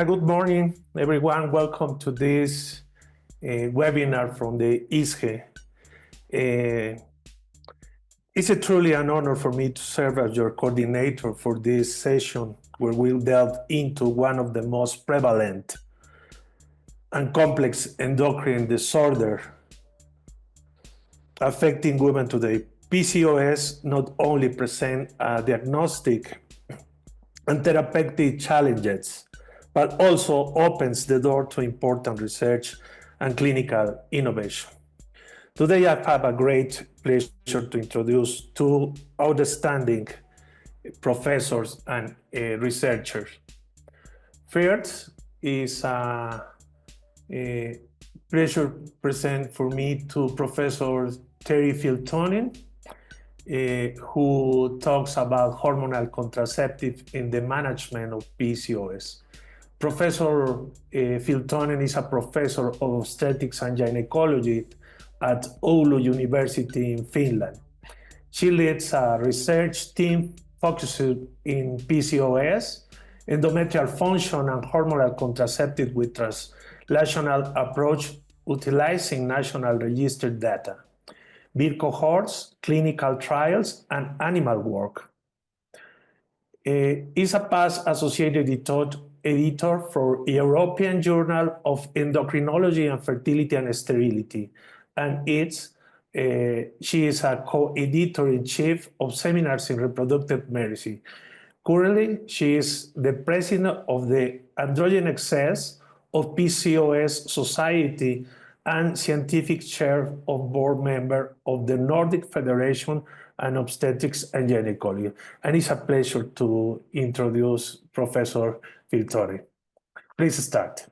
Good morning, everyone. Welcome to this webinar from the ISGE. It's truly an honor for me to serve as your coordinator for this session, where we'll delve into one of the most prevalent and complex endocrine disorder affecting women today. PCOS not only present diagnostic and therapeutic challenges, but also opens the door to important research and clinical innovation. Today, I have a great pleasure to introduce two outstanding professors and researchers. First, is a pleasure present for me to Professor Terhi Piltonen, who talks about hormonal contraceptive in the management of PCOS. Professor Piltonen is a professor of obstetrics and gynecology at Oulu University in Finland. She leads a research team focused in PCOS, endometrial function, and hormonal contraceptive with translational approach utilizing national registered data, BIR cohorts, clinical trials, and animal work. Is a past associated editor for European Journal of Endocrinology and Fertility and Sterility, and she is a co-editor-in-chief of seminars in reproductive medicine. Currently, she is the president of the Androgen Excess of PCOS Society and scientific chair of board member of the Nordic Federation and Obstetrics and Gynecology. And it's a pleasure to introduce Professor Piltonen. Please start.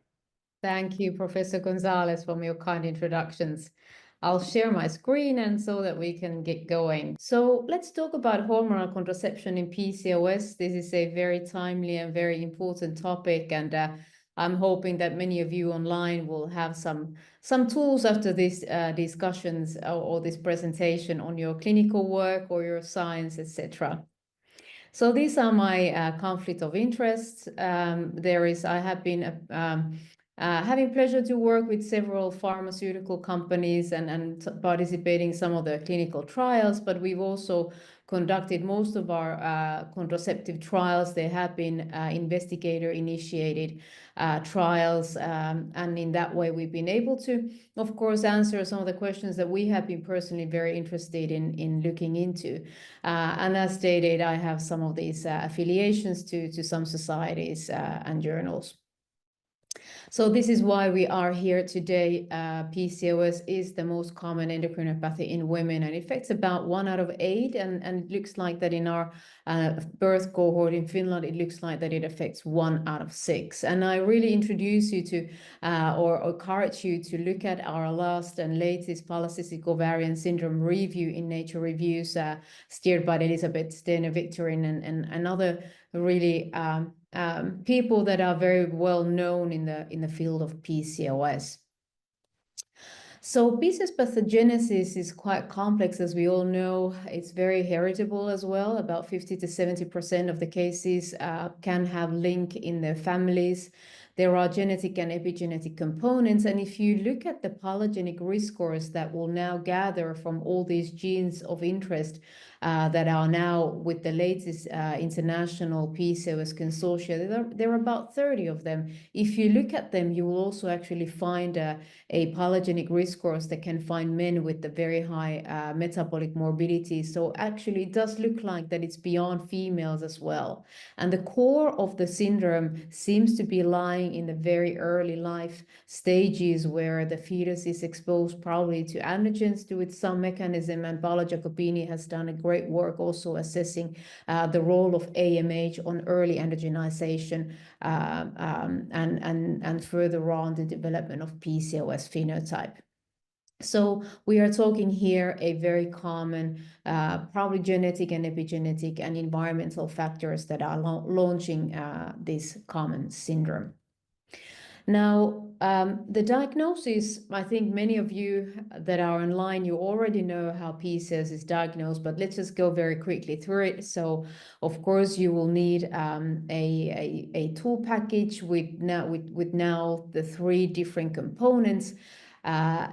Thank you, Professor Gonzalez, for your kind introductions. I'll share my screen and so that we can get going. So let's talk about hormonal contraception in PCOS. This is a very timely and very important topic, and I'm hoping that many of you online will have some tools after these discussions or this presentation on your clinical work or your science, etc. So these are my conflict of interests. I have been having pleasure to work with several pharmaceutical companies and participating in some of the clinical trials, but we've also conducted most of our contraceptive trials. They have been investigator-initiated trials, and in that way we've been able to, of course, answer some of the questions that we have been personally very interested in looking into. And as stated, I have some of these affiliations to some societies and journals. So this is why we are here today. PCOS is the most common endocrinopathy in women and affects about 1 out of 8. And it looks like that in our birth cohort in Finland, it looks like that it affects 1 out of 6. And I really introduce you to, or encourage you to look at our last and latest polycystic ovarian syndrome review in Nature Reviews, steered by Elizabeth Steiner-Victorin and other really people that are very well known in the field of PCOS. So PCOS pathogenesis is quite complex, as we all know. It's very heritable as well. About 50 to 70% of the cases can have link in their families. There are genetic and epigenetic components, and if you look at the polygenic risk scores that will now gather from all these genes of interest that are now with the latest international PCOS consortia, there are about 30 of them. If you look at them, you will also actually find a polygenic risk scores that can find men with the very high metabolic morbidity. So actually it does look like that it's beyond females as well. And the core of the syndrome seems to be lying in the very early life stages where the fetus is exposed probably to androgens with some mechanism, and Paolo Jacopini has done a great work also assessing the role of AMH on early androgenization and further on the development of PCOS phenotype. So we are talking here a very common, probably genetic and epigenetic and environmental factors that are launching this common syndrome. Now, the diagnosis, I think many of you that are online, you already know how PCOS is diagnosed, but let's just go very quickly through it. So, of course, you will need a tool package with now the 3 different components.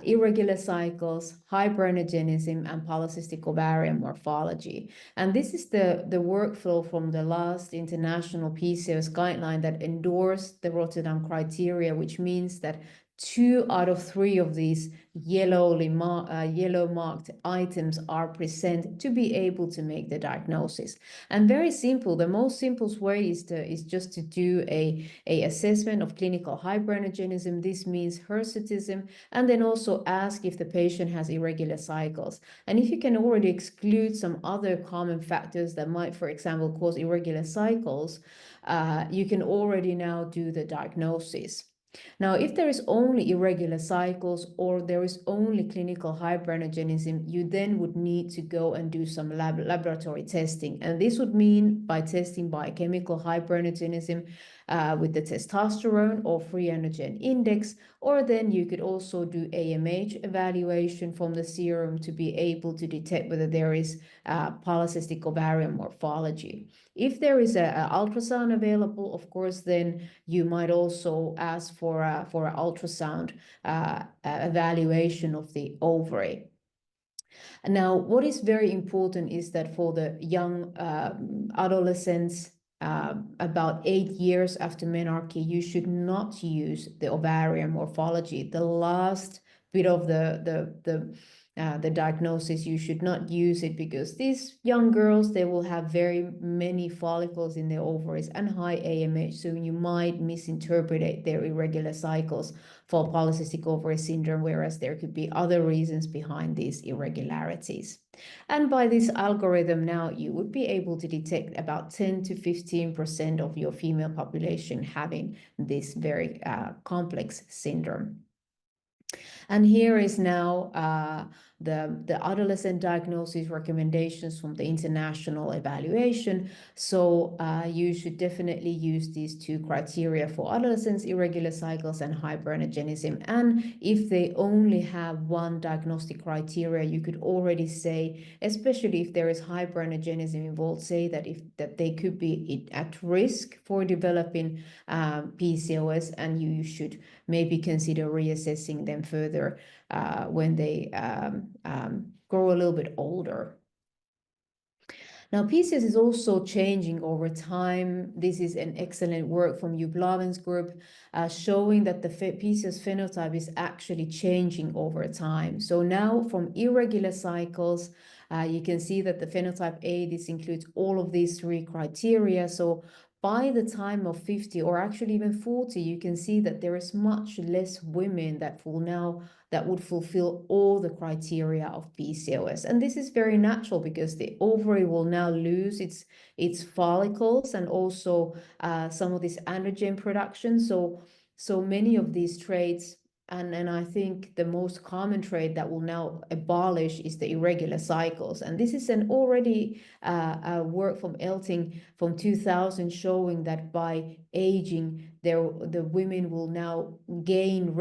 Irregular cycles, hyperandrogenism, and polycystic ovarian morphology. And this is the workflow from the last international PCOS guideline that endorsed the Rotterdam criteria, which means that 2 out of 3 of these yellow marked items are present to be able to make the diagnosis. And very simple, the most simplest way is just to do a assessment of clinical hyperandrogenism. This means hirsutism, and then also ask if the patient has irregular cycles. And if you can already exclude some other common factors that might, for example, cause irregular cycles, you can already now do the diagnosis. Now, if there is only irregular cycles or there is only clinical hyperandrogenism, you then would need to go and do some laboratory testing. And this would mean by testing biochemical hyperandrogenism with the testosterone or free androgen index, or then you could also do AMH evaluation from the serum to be able to detect whether there is polycystic ovarian morphology. If there is an ultrasound available, of course, then you might also ask for an ultrasound evaluation of the ovary. Now, what is very important is that for the young adolescents, about 8 years after menarche, you should not use the ovarian morphology. The last bit of the diagnosis, you should not use it, because these young girls, they will have very many follicles in their ovaries and high AMH, so you might misinterpret their irregular cycles for polycystic ovary syndrome, whereas there could be other reasons behind these irregularities. And by this algorithm now, you would be able to detect about 10 to 15% of your female population having this very complex syndrome. And here is now the adolescent diagnosis recommendations from the international evaluation. So you should definitely use these 2 criteria for adolescents: irregular cycles and hyperandrogenism. And if they only have 1 diagnostic criteria, you could already say, especially if there is hyperandrogenism involved, say that they could be at risk for developing PCOS, and you should maybe consider reassessing them further when they grow a little bit older. Now, PCOS is also changing over time. This is an excellent work from Blaven's group showing that the PCOS phenotype is actually changing over time. So now from irregular cycles, you can see that the phenotype A, this includes all of these 3 criteria. So by the time of 50 or actually even 40, you can see that there is much less women that would fulfill all the criteria of PCOS. And this is very natural because the ovary will now lose its follicles and also some of this androgen production. So many of these traits, and I think the most common trait that will now abolish is the irregular cycles. And this is an already work from Elting from 2000 showing that by aging, the women will now gain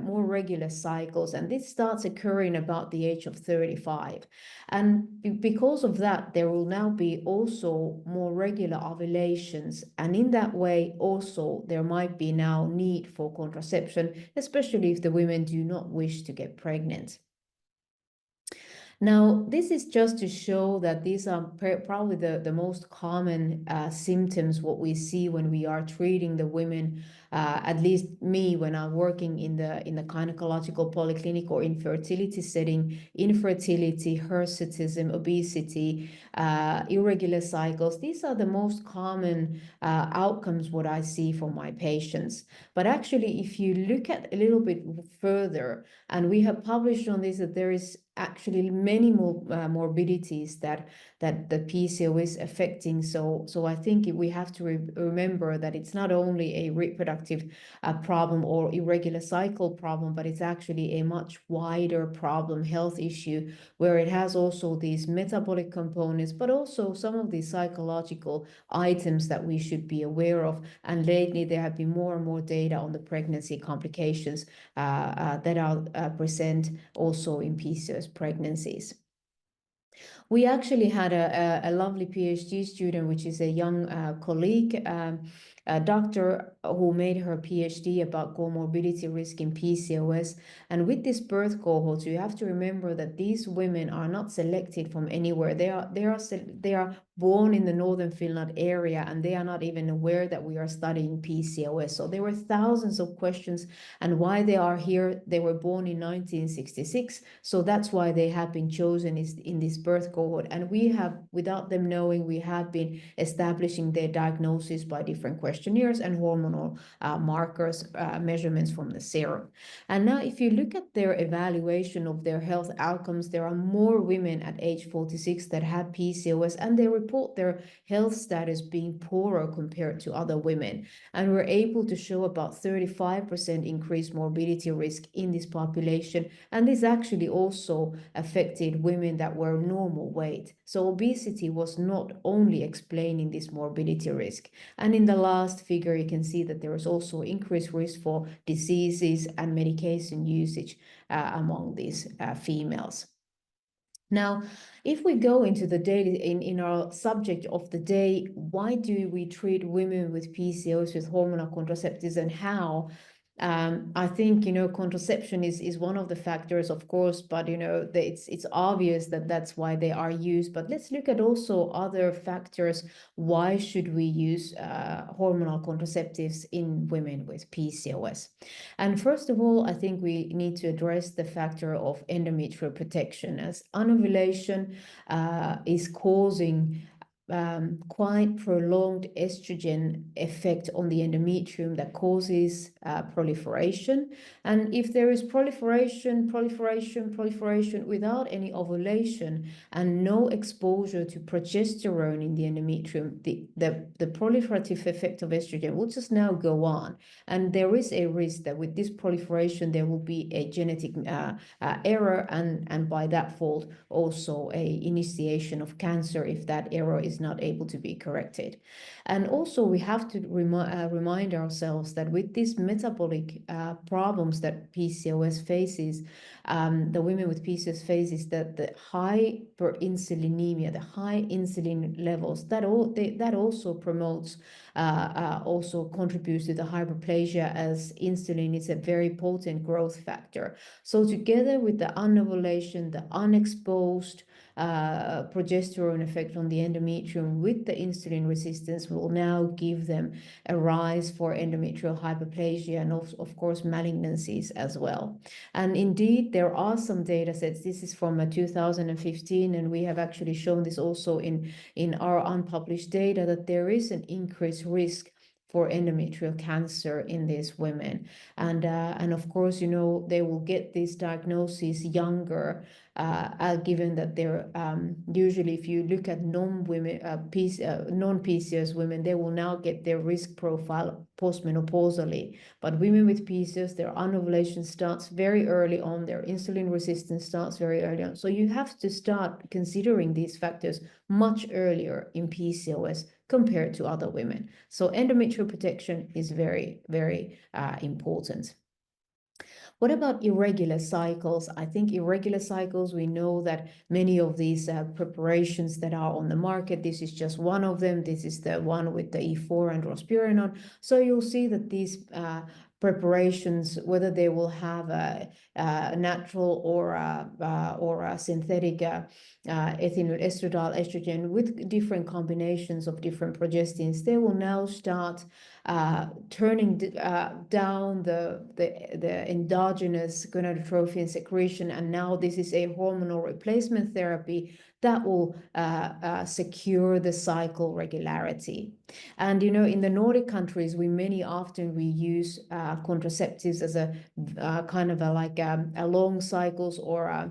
more regular cycles. And this starts occurring about the age of 35. And because of that, there will now be also more regular ovulations. And in that way, also, there might be now need for contraception, especially if the women do not wish to get pregnant. Now, this is just to show that these are probably the most common symptoms, what we see when we are treating the women, at least me, when I'm working in the gynecological polyclinic or infertility setting: infertility, hirsutism, obesity, irregular cycles. These are the most common outcomes what I see for my patients. But actually, if you look at a little bit further, and we have published on this, that there is actually many more morbidities that the PCOS is affecting. So I think we have to remember that it's not only a reproductive problem or irregular cycle problem, but it's actually a much wider problem, health issue, where it has also these metabolic components, but also some of these psychological items that we should be aware of. And lately there have been more and more data on the pregnancy complications that are present also in PCOS pregnancies. We actually had a lovely PhD student, which is a young colleague, a doctor who made her PhD about comorbidity risk in PCOS. And with this birth cohort, you have to remember that these women are not selected from anywhere. They are born in the northern Finland area, and they are not even aware that we are studying PCOS. So there were thousands of questions, and why they are here. They were born in 1966, so that's why they have been chosen in this birth cohort. And we have, without them knowing, we have been establishing their diagnosis by different questionnaires and hormonal markers, measurements from the serum. And now if you look at their evaluation of their health outcomes, there are more women at age 46 that have PCOS, and they report their health status being poorer compared to other women. And we're able to show about 35% increased morbidity risk in this population. And this actually also affected women that were normal weight. So obesity was not only explaining this morbidity risk. And in the last figure, you can see that there is also increased risk for diseases and medication usage among these females. Now, if we go into the daily, in our subject of the day, why do we treat women with PCOS with hormonal contraceptives, and how? I think, contraception is one of the factors, of course, but, it's obvious that that's why they are used. But let's look at also other factors. Why should we use hormonal contraceptives in women with PCOS? And first of all, I think we need to address the factor of endometrial protection, as anovulation is causing quite prolonged estrogen effect on the endometrium that causes proliferation. And if there is proliferation without any ovulation and no exposure to progesterone in the endometrium, the proliferative effect of estrogen will just now go on. And there is a risk that with this proliferation, there will be a genetic error, and by that fault, also a initiation of cancer if that error is not able to be corrected. And also we have to remind ourselves that with these metabolic problems that PCOS faces, the women with PCOS faces, that the hyperinsulinemia, the high insulin levels, that also promotes, also contributes to the hyperplasia, as insulin is a very potent growth factor. So together with the anovulation, the unexposed progesterone effect on the endometrium with the insulin resistance will now give them a rise for endometrial hyperplasia and of course malignancies as well. And indeed, there are some data sets. This is from 2015, and we have actually shown this also in our unpublished data, that there is an increased risk for endometrial cancer in these women. And of course, they will get these diagnoses younger, given that they're usually, if you look at non-PCOS women, they will now get their risk profile postmenopausally. But women with PCOS, their anovulation starts very early on, their insulin resistance starts very early on. So you have to start considering these factors much earlier in PCOS compared to other women. So endometrial protection is very, very important. What about irregular cycles? I think irregular cycles, we know that many of these preparations that are on the market, this is just one of them. This is the one with the E4 and androspirenone. So you'll see that these preparations, whether they will have a natural or a synthetic ethinyl estradiol estrogen with different combinations of different progestins, they will now start turning down the endogenous gonadotrophin secretion, and now this is a hormonal replacement therapy that will secure the cycle regularity. And in the Nordic countries, we often use contraceptives as a kind of like a long cycles or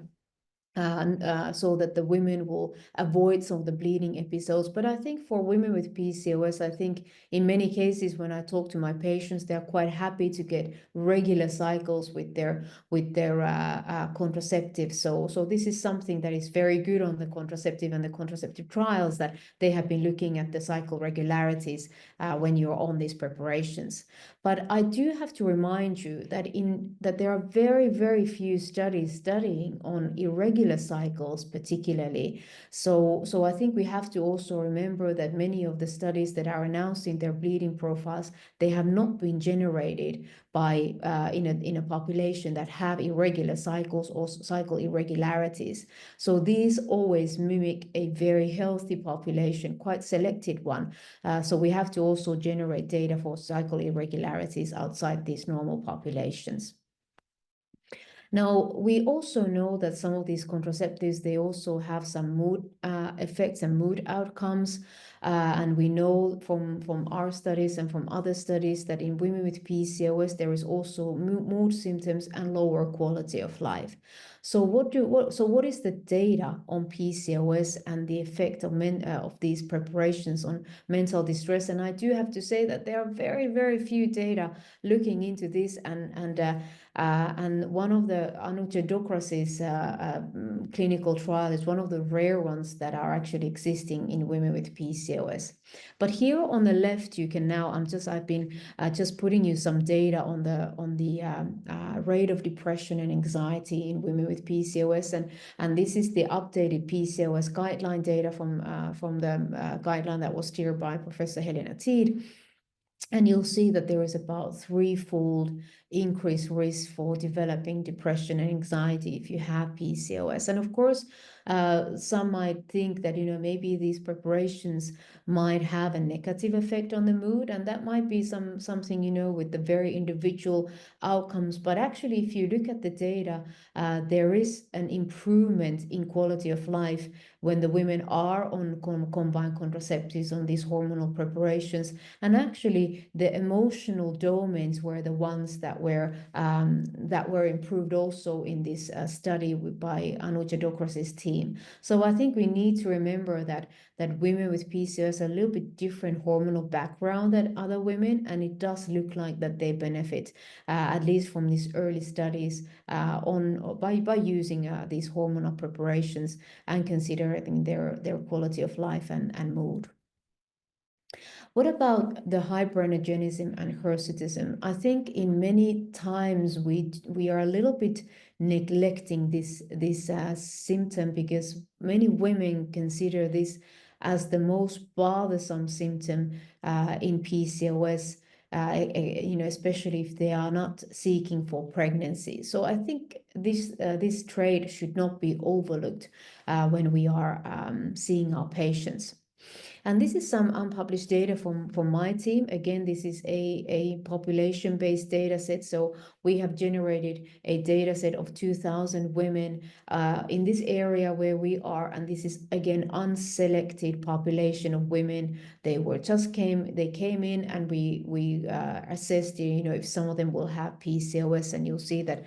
so that the women will avoid some of the bleeding episodes. But I think for women with PCOS, I think in many cases when I talk to my patients, they're quite happy to get regular cycles with their contraceptives. So this is something that is very good on the contraceptive and the contraceptive trials, that they have been looking at the cycle regularities when you're on these preparations. But I do have to remind you that there are very, very few studies studying on irregular cycles particularly. So I think we have to also remember that many of the studies that are announcing their bleeding profiles, they have not been generated by in a population that have irregular cycles or cycle irregularities. So these always mimic a very healthy population, quite selected one. So we have to also generate data for cycle irregularities outside these normal populations. Now, we also know that some of these contraceptives, they also have some mood effects and mood outcomes. And we know from our studies and from other studies that in women with PCOS, there is also mood symptoms and lower quality of life. So what is the data on PCOS and the effect of these preparations on mental distress? And I do have to say that there are very, very few data looking into this, and one of the Anuja Dokras's clinical trial is one of the rare ones that are actually existing in women with PCOS. But here on the left, you can now, I've been just putting you some data on the rate of depression and anxiety in women with PCOS, and this is the updated PCOS guideline data from the guideline that was steered by Professor Helena Tiede. And you'll see that there is about threefold increased risk for developing depression and anxiety if you have PCOS. And of course, some might think that, maybe these preparations might have a negative effect on the mood, and that might be something, with the very individual outcomes. But actually, if you look at the data, there is an improvement in quality of life when the women are on combined contraceptives, on these hormonal preparations. And actually, the emotional domains were the ones that were improved also in this study by Anuja Dokras's team. So I think we need to remember that women with PCOS are a little bit different hormonal background than other women, and it does look like that they benefit, at least from these early studies, by using these hormonal preparations and considering their quality of life and mood. What about the hyperenergenism and hirsutism? I think in many times we are a little bit neglecting this symptom, because many women consider this as the most bothersome symptom in PCOS. Especially if they are not seeking for pregnancy. So I think this trait should not be overlooked when we are seeing our patients. And this is some unpublished data from my team. Again, this is a population-based data set. So we have generated a data set of 2,000 women in this area where we are. And this is, again, unselected population of women. They came in, and we assessed, if some of them will have PCOS. And you'll see that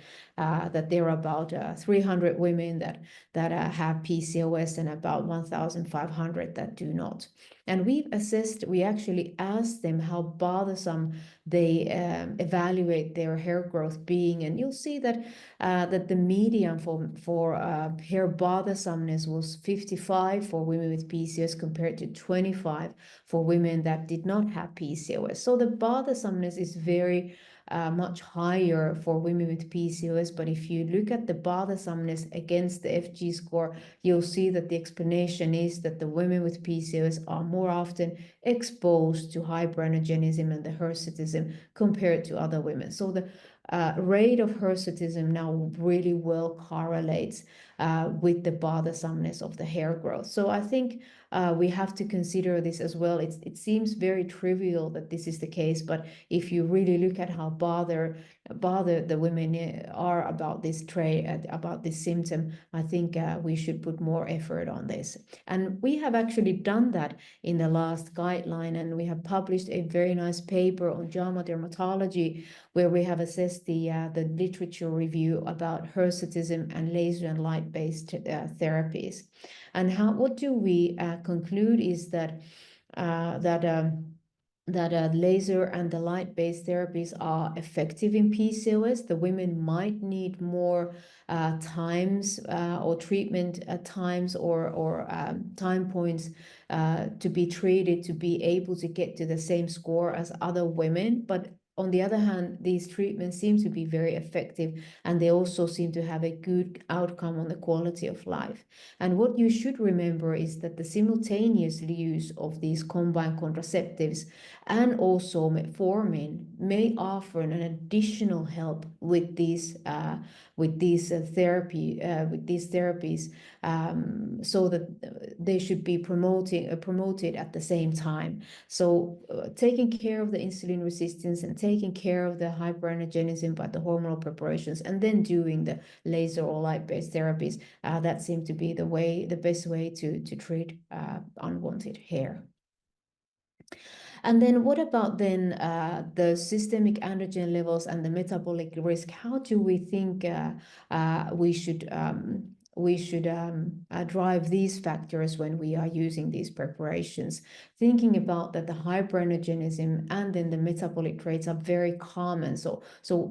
there are about 300 women that have PCOS and about 1,500 that do not. And we actually asked them how bothersome they evaluate their hair growth being. And you'll see that the median for hair bothersomeness was 55 for women with PCOS compared to 25 for women that did not have PCOS. So the bothersomeness is very much higher for women with PCOS. But if you look at the bothersomeness against the FG score, you'll see that the explanation is that the women with PCOS are more often exposed to hyperenergenism and the hirsutism compared to other women. So the rate of hirsutism now really well correlates with the bothersomeness of the hair growth. So I think we have to consider this as well. It seems very trivial that this is the case, but if you really look at how bothered the women are about this trait, about this symptom, I think we should put more effort on this. And we have actually done that in the last guideline, and we have published a very nice paper on JAMA dermatology, where we have assessed the literature review about hirsutism and laser and light-based therapies. And what do we conclude is that laser and the light-based therapies are effective in PCOS. The women might need more times or treatment times or time points to be treated to be able to get to the same score as other women. But on the other hand, these treatments seem to be very effective, and they also seem to have a good outcome on the quality of life. And what you should remember is that the simultaneous use of these combined contraceptives and also metformin may offer an additional help with these therapies, so that they should be promoted at the same time. So taking care of the insulin resistance and taking care of the hyperandrogenism by the hormonal preparations, and then doing the laser or light-based therapies, that seems to be the best way to treat unwanted hair. And then what about then the systemic androgen levels and the metabolic risk? How do we think we should drive these factors when we are using these preparations? Thinking about that the hyperandrogenism and then the metabolic traits are very common. So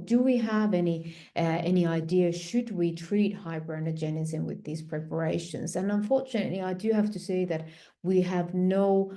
do we have any idea, should we treat hyperandrogenism with these preparations? And unfortunately, I do have to say that we have no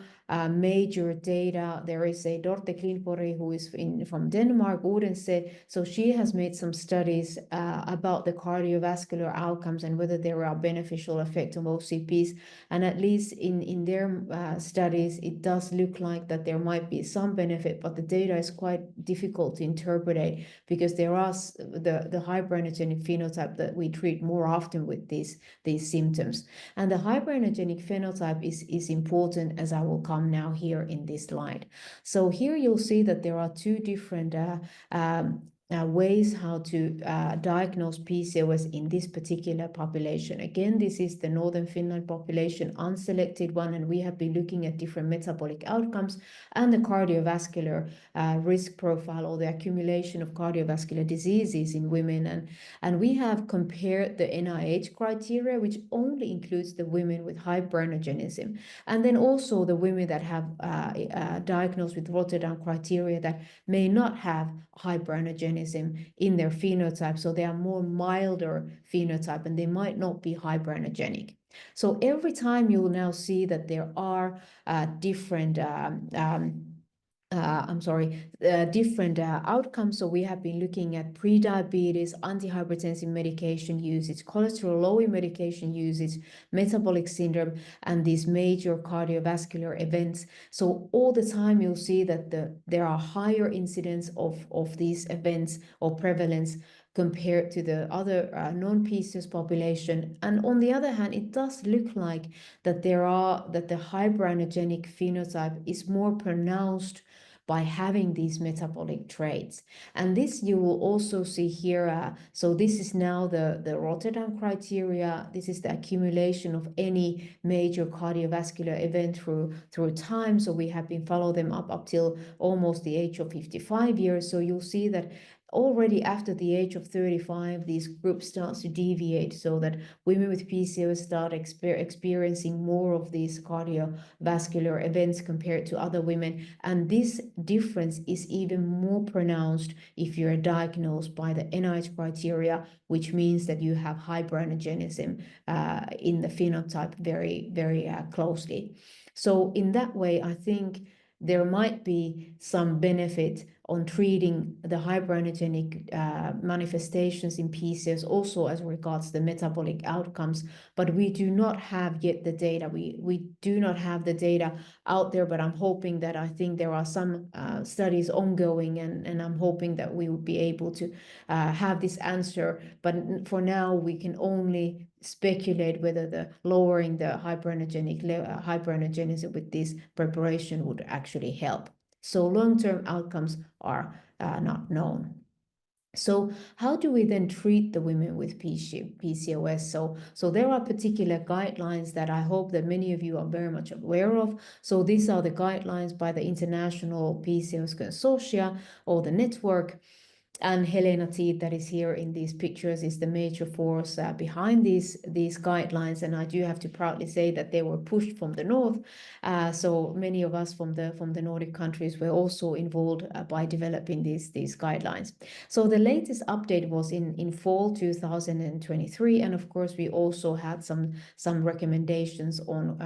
major data. There is a Dorte Klinborg who is from Denmark, Odense. So she has made some studies about the cardiovascular outcomes and whether there are beneficial effects of OCPs. And at least in their studies, it does look like that there might be some benefit, but the data is quite difficult to interpret because there are the hyperandrogenic phenotype that we treat more often with these symptoms. And the hyperandrogenic phenotype is important, as I will come now here in this slide. So here you'll see that there are two different ways how to diagnose PCOS in this particular population. Again, this is the Northern Finland population, unselected one, and we have been looking at different metabolic outcomes and the cardiovascular risk profile, or the accumulation of cardiovascular diseases in women. And we have compared the NIH criteria, which only includes the women with hyperandrogenism, and then also the women that have diagnosed with Rotterdam criteria that may not have hyperandrogenism in their phenotype. So they are more milder phenotype and they might not be hyperandrogenic. So every time you'll now see that there are different outcomes. So we have been looking at pre-diabetes, antihypertensive medication usage, cholesterol-lowering medication usage, metabolic syndrome, and these major cardiovascular events. So all the time you'll see that there are higher incidence of these events or prevalence compared to the other non-PCOS population. And on the other hand, it does look like that the hyperandrogenic phenotype is more pronounced by having these metabolic traits. And this you will also see here. So this is now the Rotterdam criteria. This is the accumulation of any major cardiovascular event through time. So we have been following them up till almost the age of 55 years. So you'll see that already after the age of 35, these groups start to deviate, so that women with PCOS start experiencing more of these cardiovascular events compared to other women. And this difference is even more pronounced if you're diagnosed by the NIH criteria, which means that you have hyperandrogenism in the phenotype very, very closely. So in that way, I think there might be some benefit on treating the hyperandrogenic manifestations in PCOS, also as regards the metabolic outcomes, but we do not have yet the data. We do not have the data out there, but I'm hoping that I think there are some studies ongoing, and I'm hoping that we will be able to have this answer. But for now, we can only speculate whether the lowering the hyperandrogenicity with this preparation would actually help. So long-term outcomes are not known. So how do we then treat the women with PCOS? So there are particular guidelines that I hope that many of you are very much aware of. So these are the guidelines by the International PCOS Consortia, or the network. And Helena Teed, that is here in these pictures, is the major force behind these guidelines. And I do have to proudly say that they were pushed from the north. So many of us from the Nordic countries were also involved by developing these guidelines. So the latest update was in fall 2023, and of course we also had some recommendations on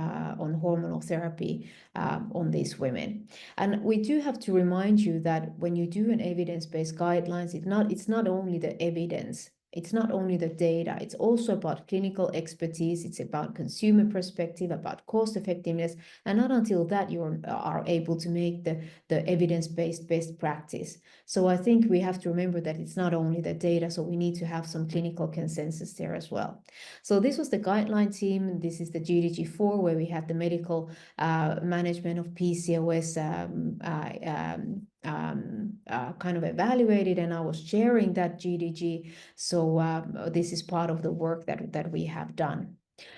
hormonal therapy on these women. And we do have to remind you that when you do an evidence-based guidelines, it's not only the evidence, it's not only the data, it's also about clinical expertise, it's about consumer perspective, about cost effectiveness, and not until that you are able to make the evidence-based best practice. So I think we have to remember that it's not only the data, so we need to have some clinical consensus there as well. So this was the guideline team. This is the GDG4, where we had the medical management of PCOS kind of evaluated, and I was chairing that GDG. So this is part of the work that we have done.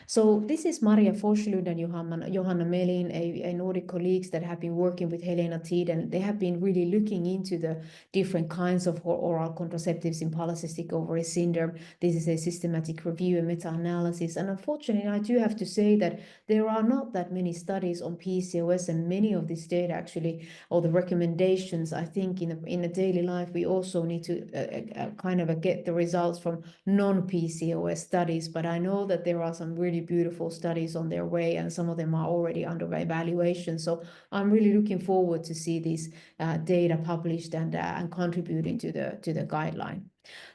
So this is Maria Forslund and Johanna Melin, a Nordic colleagues that have been working with Helena Teed, and they have been really looking into the different kinds of oral contraceptives in polycystic ovary syndrome. This is a systematic review and meta-analysis, and unfortunately I do have to say that there are not that many studies on PCOS, and many of this data actually, or the recommendations, I think in a daily life we also need to kind of get the results from non-PCOS studies. But I know that there are some really beautiful studies on their way, and some of them are already under evaluation. So I'm really looking forward to see these data published and contributing to the guideline.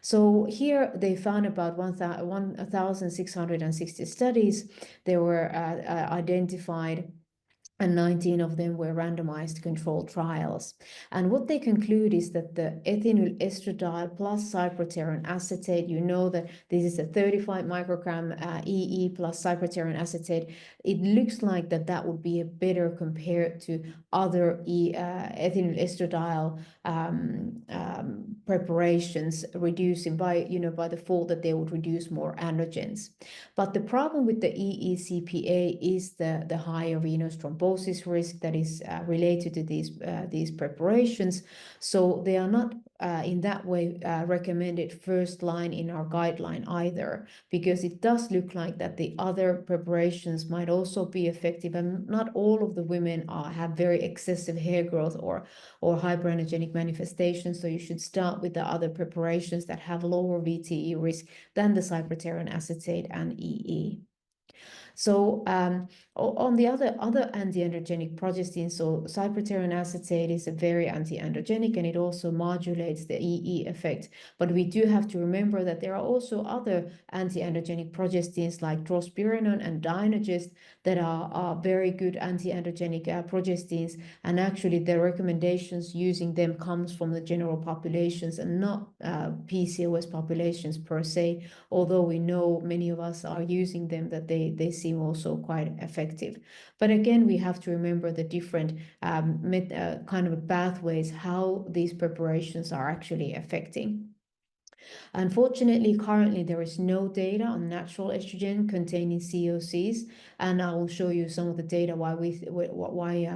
So here they found about 1,660 studies. They were identified, and 19 of them were randomized controlled trials. And what they conclude is that the ethinyl estradiol plus cyproterone acetate, you know that this is a 35 microgram EE plus cyproterone acetate. It looks like that would be a better compared to other ethinyl estradiol preparations, reducing by the fault that they would reduce more androgens. But the problem with the EECPA is the higher venous thrombosis risk that is related to these preparations. So they are not in that way recommended first line in our guideline either, because it does look like that the other preparations might also be effective, and not all of the women have very excessive hair growth or hyperandrogenic manifestations. So you should start with the other preparations that have lower VTE risk than the cyproterone acetate and EE. So on the other anti-androgenic progestins, so cyproterone acetate is a very anti-androgenic, and it also modulates the EE effect. But we do have to remember that there are also other anti-androgenic progestins like drospirenone and Dynagest that are very good anti-androgenic progestins, and actually the recommendations using them comes from the general populations and not PCOS populations per se, although we know many of us are using them, that they seem also quite effective. But again, we have to remember the different kind of pathways how these preparations are actually affecting. Unfortunately, currently there is no data on natural estrogen containing COCs, and I will show you some of the data why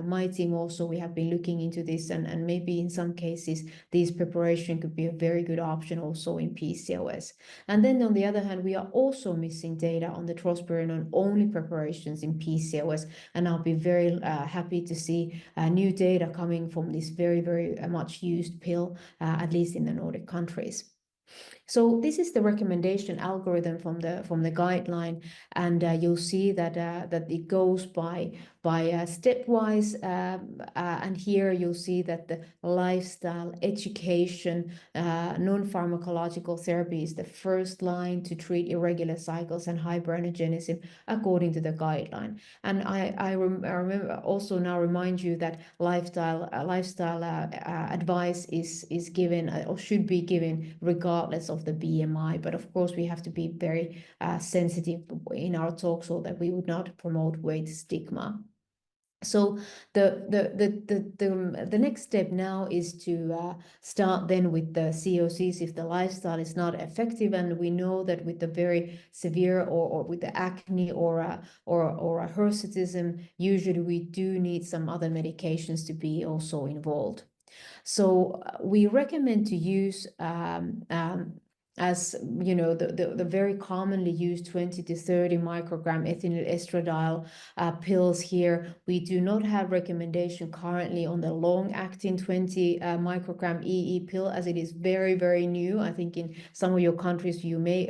my team also, we have been looking into this, and maybe in some cases these preparation could be a very good option also in PCOS. And then on the other hand, we are also missing data on the drospirenone only preparations in PCOS, and I'll be very happy to see new data coming from this very much used pill, at least in the Nordic countries. So this is the recommendation algorithm from the guideline, and you'll see that that it goes by stepwise, and here you'll see that the lifestyle, education, non-pharmacological therapy is the first line to treat irregular cycles and hyperandrogenism according to the guideline. And I remember also now remind you that lifestyle advice is given or should be given regardless of the BMI. But of course, we have to be very sensitive in our talk so that we would not promote weight stigma. So the next step now is to start then with the COCs if the lifestyle is not effective, and we know that with the very severe or with the acne or a hirsutism, usually we do need some other medications to be also involved. So we recommend to use as you know, the very commonly used 20 to 30 microgram ethinyl estradiol pills here. We do not have recommendation currently on the long-acting 20 microgram EE pill, as it is very, very new. I think in some of your countries you may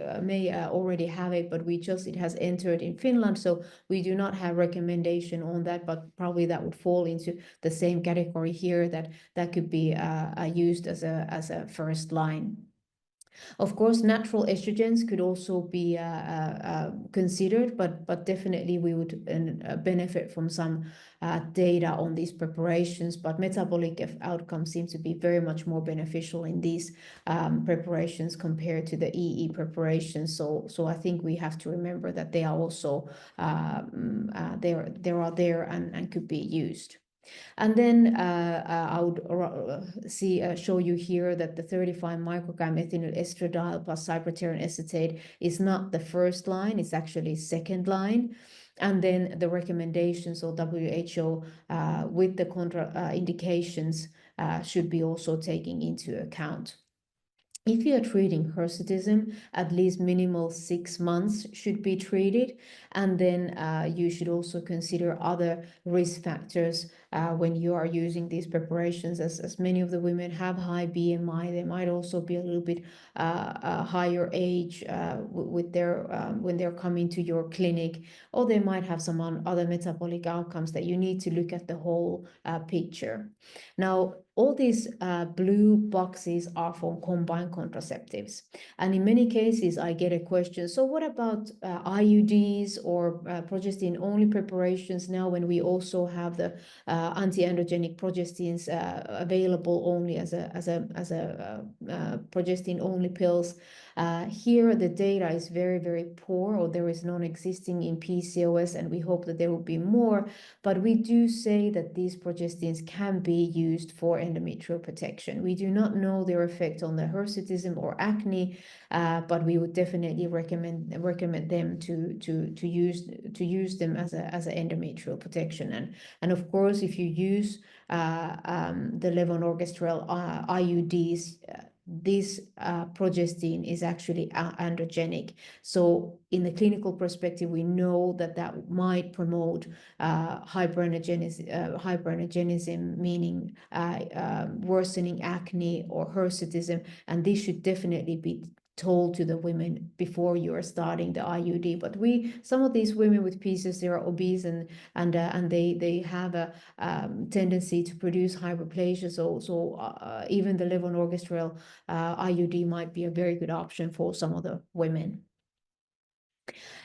already have it, but it has entered in Finland, so we do not have recommendation on that, but probably that would fall into the same category here, that could be used as a first line. Of course, natural estrogens could also be considered, but definitely we would benefit from some data on these preparations. But metabolic outcomes seem to be very much more beneficial in these preparations compared to the EE preparations. So I think we have to remember that they are also there and could be used. And then I would show you here that the 35 microgram ethinyl estradiol plus cyproterone acetate is not the first line, it's actually second line. And then the recommendations of WHO with the contraindications should be also taken into account. If you are treating hirsutism, at least minimal 6 months should be treated. And then you should also consider other risk factors when you are using these preparations. As many of the women have high BMI, they might also be a little bit higher age with their when they're coming to your clinic, or they might have some other metabolic outcomes that you need to look at the whole picture. Now, all these blue boxes are for combined contraceptives. And in many cases, I get a question, so what about IUDs or progestin-only preparations now when we also have the anti-androgenic progestins available only as a progestin-only pills? Here, the data is very, very poor, or there is non-existing in PCOS, and we hope that there will be more. But we do say that these progestins can be used for endometrial protection. We do not know their effect on the hirsutism or acne, but we would definitely recommend them to use them as an endometrial protection. And of course, if you use the levonorgestrel IUDs, this progestin is actually androgenic. So in the clinical perspective, we know that might promote hyperandrogenism, meaning worsening acne or hirsutism, and this should definitely be told to the women before you are starting the IUD. But some of these women with PCOS, they are obese and they have a tendency to produce hyperplasia. So even the levonorgestrel IUD might be a very good option for some of the women.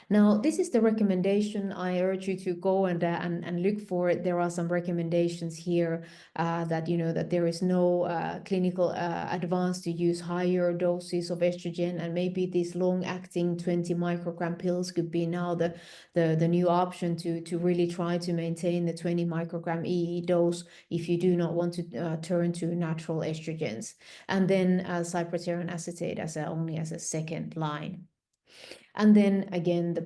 Now, this is the recommendation. I urge you to go and look for it. There are some recommendations here that there is no clinical advance to use higher doses of estrogen, and maybe these long-acting 20 microgram pills could be now the new option to really try to maintain the 20 microgram EE dose if you do not want to turn to natural estrogens. And then cyproterone acetate only as a second line. And then again, the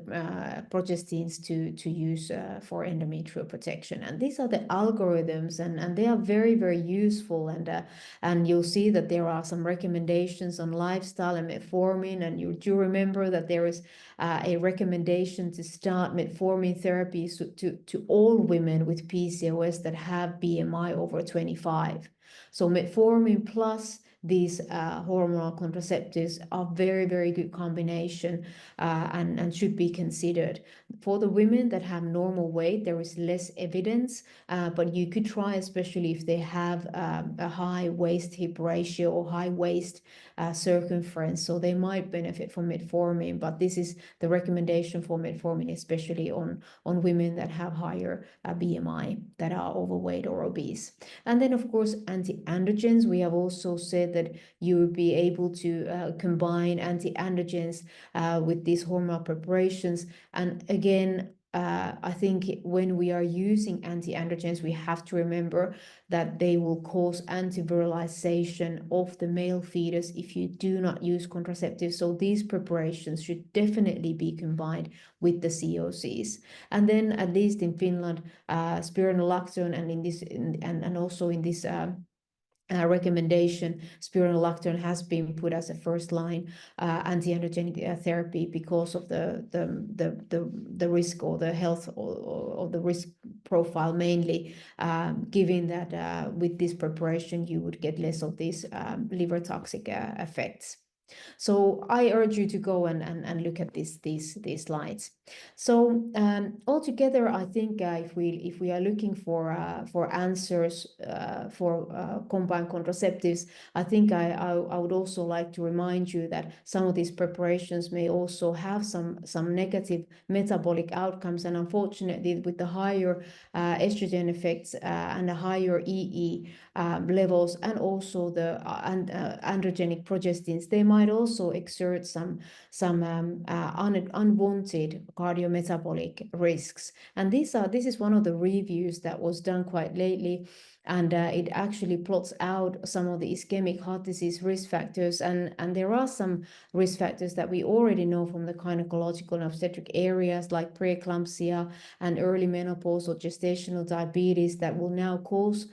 progestins to use for endometrial protection. And these are the algorithms, and they are very, very useful. And you'll see that there are some recommendations on lifestyle and metformin. And you do remember that there is a recommendation to start metformin therapy to all women with PCOS that have BMI over 25. So metformin plus these hormonal contraceptives are very, very good combination and should be considered. For the women that have normal weight, there is less evidence, but you could try, especially if they have a high waist-hip ratio or high waist circumference, so they might benefit from metformin, but this is the recommendation for metformin, especially on women that have higher BMI, that are overweight or obese. And then, of course, anti-androgens. We have also said that you would be able to combine anti-androgens with these hormonal preparations. And again, I think when we are using anti-androgens, we have to remember that they will cause antiviralization of the male fetus if you do not use contraceptives. So these preparations should definitely be combined with the COCs. And then, at least in Finland, spironolactone, and also in this recommendation, spironolactone has been put as a first-line anti-androgenic therapy because of the risk or the health or the risk profile, mainly given that with this preparation you would get less of these liver toxic effects. So I urge you to go and look at these slides. So altogether, I think if we are looking for answers for combined contraceptives, I think I would also like to remind you that some of these preparations may also have some negative metabolic outcomes, and unfortunately, with the higher estrogen effects and the higher EE levels, and also the androgenic progestins, they might also exert some unwanted cardiometabolic risks. And this is one of the reviews that was done quite lately, and it actually plots out some of the ischemic heart disease risk factors, and there are some risk factors that we already know from the gynecological and obstetric areas, like preeclampsia and early menopause or gestational diabetes, that will now cause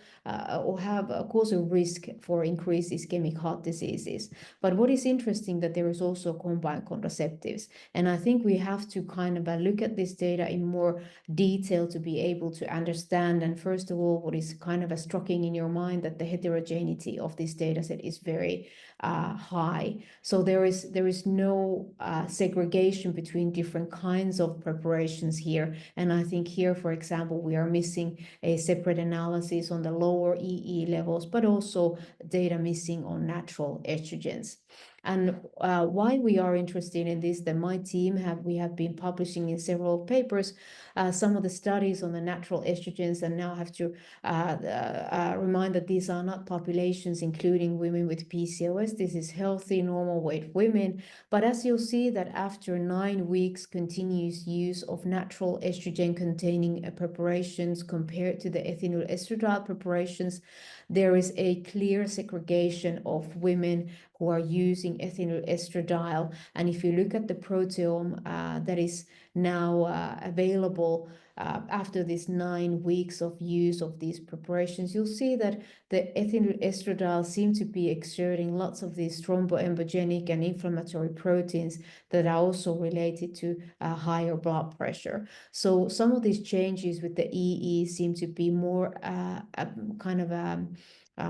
cause a risk for increased ischemic heart diseases. But what is interesting, that there is also combined contraceptives, and I think we have to kind of look at this data in more detail to be able to understand. And first of all, what is kind of striking in your mind, that the heterogeneity of this data set is very high. So there is no segregation between different kinds of preparations here. And I think here, for example, we are missing a separate analysis on the lower EE levels, but also data missing on natural estrogens. And why we are interested in this, that my team we have been publishing in several papers some of the studies on the natural estrogens, and now have to remind that these are not populations including women with PCOS. This is healthy, normal weight women. But as you'll see, that after 9 weeks continuous use of natural estrogen containing preparations compared to the ethinyl estradiol preparations, there is a clear segregation of women who are using ethinyl estradiol. And if you look at the proteome that is now available after these 9 weeks of use of these preparations, you'll see that the ethinyl estradiol seem to be exerting lots of these thromboembogenic and inflammatory proteins that are also related to higher blood pressure. So some of these changes with the EE seem to be more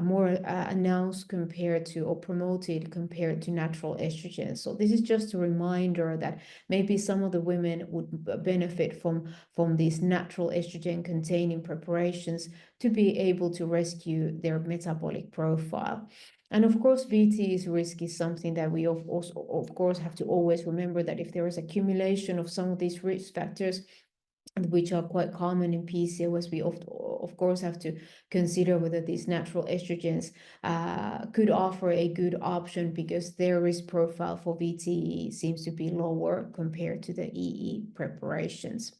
more announced compared to, or promoted compared to, natural estrogen. So this is just a reminder that maybe some of the women would benefit from these natural estrogen containing preparations to be able to rescue their metabolic profile. And of course, VTE's risk is something that we of course have to always remember, that if there is accumulation of some of these risk factors, which are quite common in PCOS, we of course have to consider whether these natural estrogens could offer a good option, because their risk profile for VTE seems to be lower compared to the EE preparations.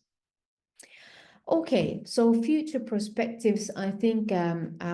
Okay, so future perspectives. I think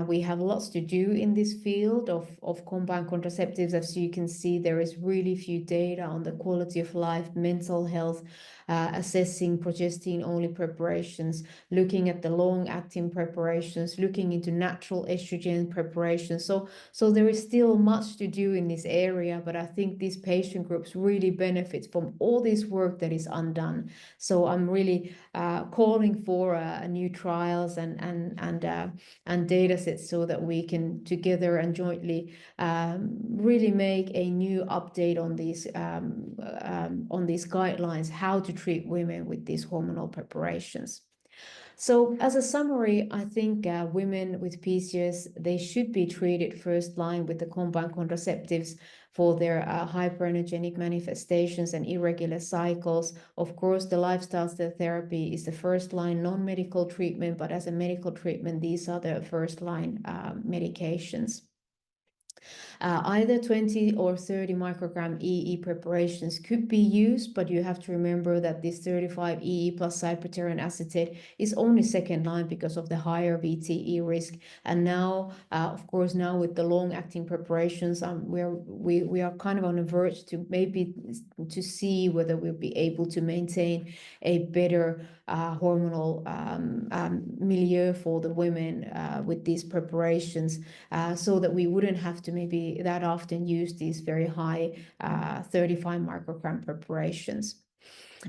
we have lots to do in this field of combined contraceptives. As you can see, there is really few data on the quality of life, mental health, assessing progestin-only preparations, looking at the long-acting preparations, looking into natural estrogen preparations. So there is still much to do in this area, but I think these patient groups really benefit from all this work that is undone. So I'm really calling for explore new trials and data sets so that we can together and jointly really make a new update on these guidelines, how to treat women with these hormonal preparations. So as a summary, I think women with PCOS, they should be treated first line with the combined contraceptives for their hyperenergenic manifestations and irregular cycles. Of course, the lifestyle therapy is the first line non-medical treatment, but as a medical treatment, these are the first line medications. Either 20 or 30 microgram EE preparations could be used, but you have to remember that this 35 EE plus cyperterran acetate is only second line because of the higher VTE risk. And now, of course, now with the long-acting preparations, we are kind of on the verge to maybe to see whether we'll be able to maintain a better hormonal milieu for the women with these preparations, so that we wouldn't have to maybe that often use these very high 35 microgram preparations.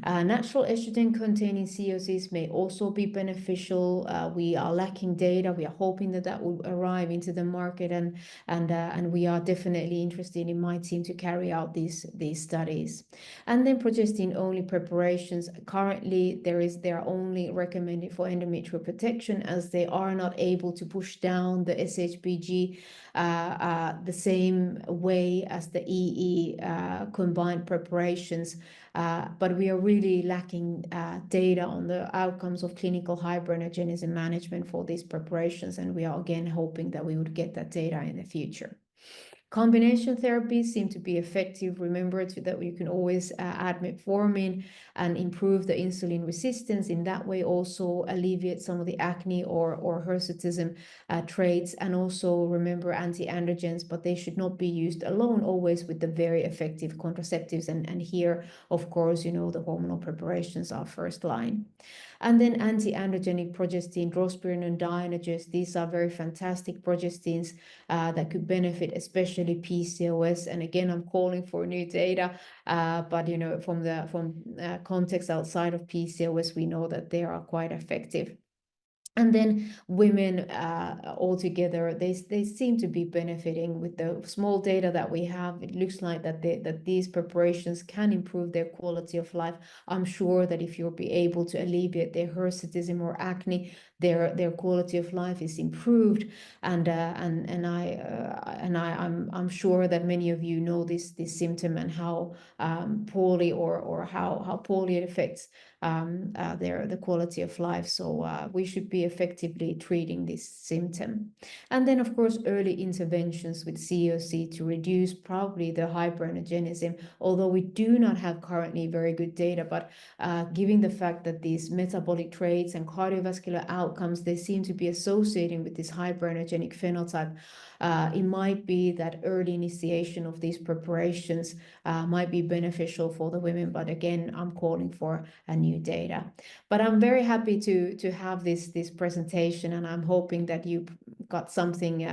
Natural estrogen containing COCs may also be beneficial. We are lacking data. We are hoping that that will arrive into the market, and we are definitely interested in my team to carry out these studies. And then progestin only preparations. Currently, they are only recommended for endometrial protection, as they are not able to push down the SHBG the same way as the EE combined preparations. But we are really lacking data on the outcomes of clinical hyperenergenism management for these preparations, and we are again hoping that we would get that data in the future. Combination therapies seem to be effective. Remember that you can always add metformin and improve the insulin resistance. In that way, also alleviate some of the acne or hirsutism traits. And also remember anti-androgens, but they should not be used alone, always with the very effective contraceptives. And here, of course, the hormonal preparations are first line. And then anti-androgenic progestin, drospirenone dienoges. These are very fantastic progestins that could benefit, especially PCOS. And again, I'm calling for new data, but from context outside of PCOS, we know that they are quite effective. And then women altogether, they seem to be benefiting with the small data that we have. It looks like that these preparations can improve their quality of life. I'm sure that if you'll be able to alleviate their hirsutism or acne, their quality of life is improved. And I'm sure that many of you know this symptom and how poorly or how poorly it affects the quality of life. So we should be effectively treating this symptom. And then, of course, early interventions with COC to reduce probably the hyperenergenism, although we do not have currently very good data, but given the fact that these metabolic traits and cardiovascular outcomes, they seem to be associating with this hyperenergenic phenotype, it might be that early initiation of these preparations might be beneficial for the women. But again, I'm calling for a new data. But I'm very happy to have this presentation, and I'm hoping that you got something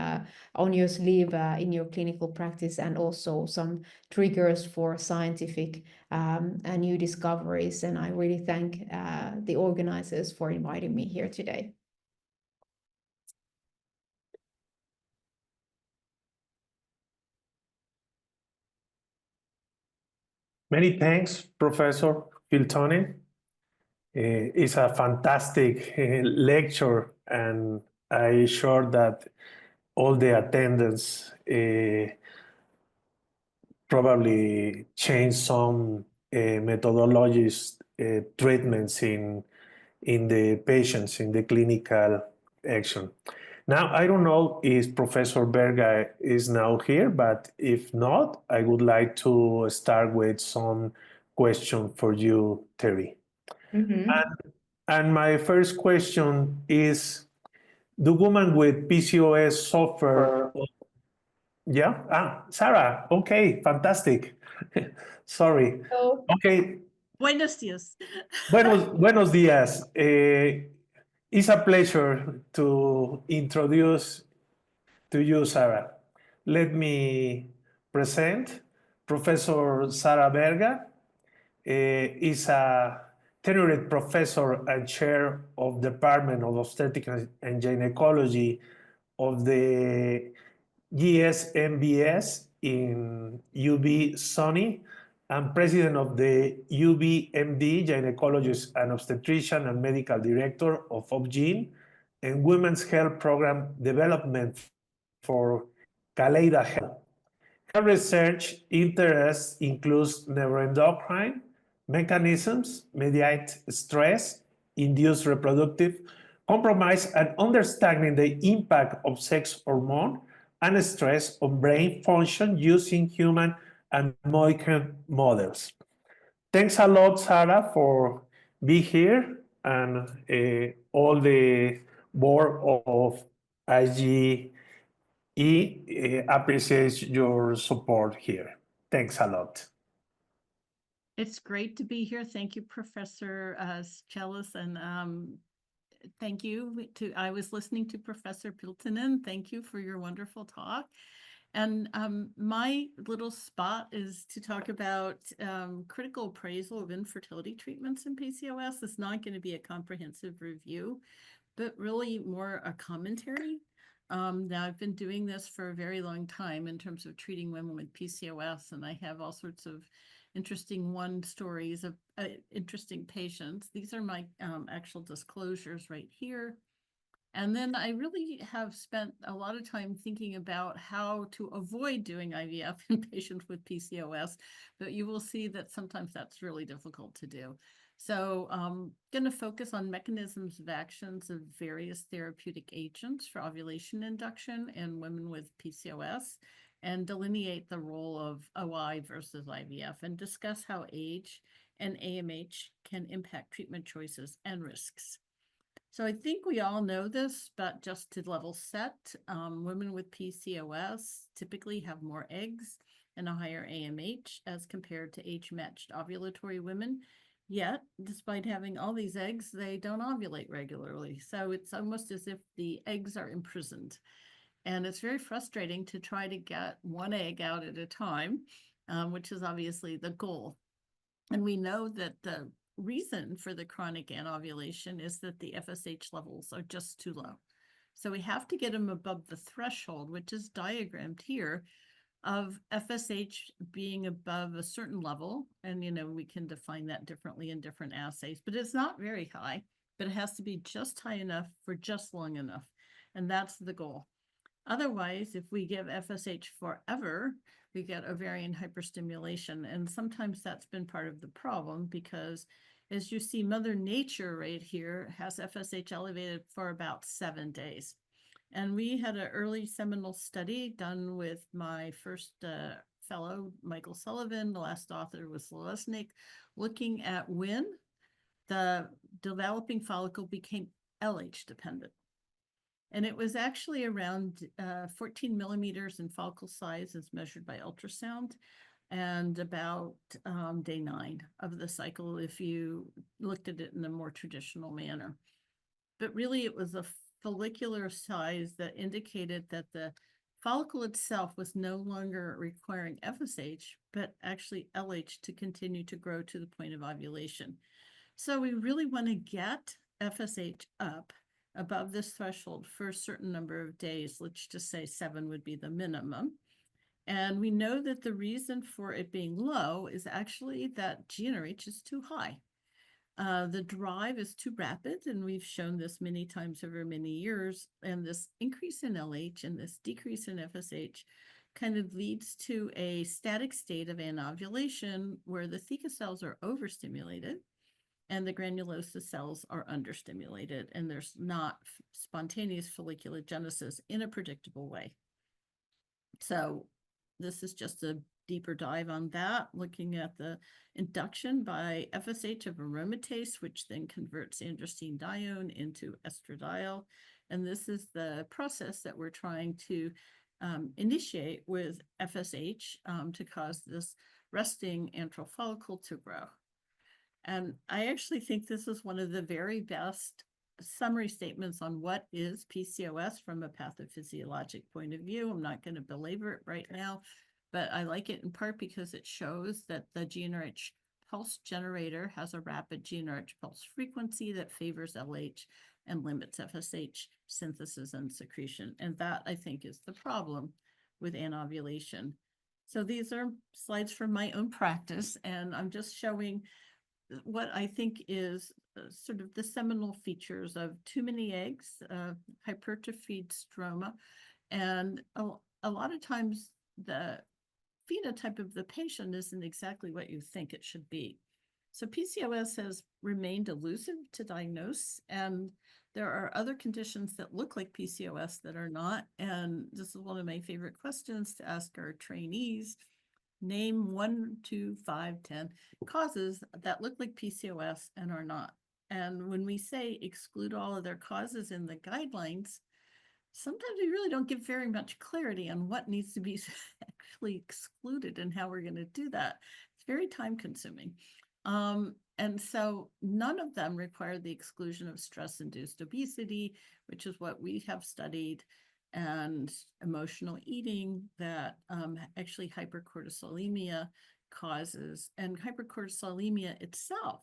on your sleeve in your clinical practice, and also some triggers for scientific and new discoveries. And I really thank the organizers for inviting me here today. Many thanks, Professor Piltonen. It's a fantastic lecture, and I'm sure that all the attendants probably change some methodologies, treatments in the patients, in the clinical action. Now, I don't know if Professor Berga is now here, but if not, I would like to start with some question for you, Terhi. And my first question is, do women with PCOS suffer? Yeah? Sarah, okay, fantastic. Sorry. So, Okay. Buenos días. Buenos días. It's a pleasure to introduce to you, Sarah. Let me present Professor Sarah Berga. Is a tenured professor and chair of the Department of Obstetrics and Gynecology of the GSMBS in UB SUNY, and president of the UBMD, gynecologist and obstetrician and medical director of OBGYN, and Women's Health Program Development for Kaleida Health. Her research interests includes neuroendocrine mechanisms, mediate stress, induce reproductive compromise, and understanding the impact of sex hormone and stress on brain function using human and molecular models. Thanks a lot, Sarah, for being here, and all the board of IGE appreciates your support here. Thanks a lot. It's great to be here. Thank you, Professor Celis, and thank you to, I was listening to Professor Piltonen. Thank you for your wonderful talk. And my little spot is to talk about critical appraisal of infertility treatments in PCOS. It's not going to be a comprehensive review, but really more a commentary. Now, I've been doing this for a very long time in terms of treating women with PCOS, and I have all sorts of interesting stories of interesting patients. These are my actual disclosures right here. And then I really have spent a lot of time thinking about how to avoid doing IVF in patients with PCOS, but you will see that sometimes that's really difficult to do. So I'm going to focus on mechanisms of actions of various therapeutic agents for ovulation induction in women with PCOS, and delineate the role of OI versus IVF, and discuss how age and AMH can impact treatment choices and risks. So I think we all know this, but just to level set, women with PCOS typically have more eggs and a higher AMH as compared to age-matched ovulatory women. Yet, despite having all these eggs, they don't ovulate regularly. So it's almost as if the eggs are imprisoned. And it's very frustrating to try to get one egg out at a time, which is obviously the goal. And we know that the reason for the chronic anovulation is that the FSH levels are just too low. So we have to get them above the threshold, which is diagrammed here, of FSH being above a certain level. And, we can define that differently in different assays, but it's not very high, but it has to be just high enough for just long enough. And that's the goal. Otherwise, if we give FSH forever, we get ovarian hyperstimulation. And sometimes that's been part of the problem, because as you see, Mother Nature right here has FSH elevated for about 7 days. And we had an early seminal study done with my first fellow, Michael Sullivan. The last author was Lesnick, looking at when the developing follicle became LH dependent. And it was actually around 14 millimeters in follicle size as measured by ultrasound, and about day 9 of the cycle if you looked at it in a more traditional manner. But really it was a follicular size that indicated that the follicle itself was no longer requiring FSH, but actually LH to continue to grow to the point of ovulation. So we really want to get FSH up above this threshold for a certain number of days. Let's just say 7 would be the minimum. And we know that the reason for it being low is actually that GnRH is too high. The drive is too rapid, and we've shown this many times over many years. And this increase in LH and this decrease in FSH kind of leads to a static state of anovulation where the theca cells are overstimulated and the granulosa cells are understimulated, and there's not spontaneous folliculogenesis in a predictable way. So this is just a deeper dive on that, looking at the induction by FSH of aromatase, which then converts androstenedione into estradiol. And this is the process that we're trying to initiate with FSH to cause this resting antral follicle to grow. And I actually think this is one of the very best summary statements on what is PCOS from a pathophysiologic point of view. I'm not going to belabor it right now, but I like it in part because it shows that the GnRH pulse generator has a rapid GnRH pulse frequency that favors LH and limits FSH synthesis and secretion. And that, I think, is the problem with anovulation. So these are slides from my own practice, and I'm just showing what I think is sort of the seminal features of too many eggs, hypertrophied stroma, and a lot of times the phenotype of the patient isn't exactly what you think it should be. So PCOS has remained elusive to diagnose, and there are other conditions that look like PCOS that are not. And this is one of my favorite questions to ask our trainees. Name 1, 2, 5, 10 causes that look like PCOS and are not. And when we say exclude all of their causes in the guidelines, sometimes we really don't give very much clarity on what needs to be actually excluded and how we're going to do that. It's very time consuming. And so none of them require the exclusion of stress-induced obesity, which is what we have studied, and emotional eating that actually hypercortisolemia causes. And hypercortisolemia itself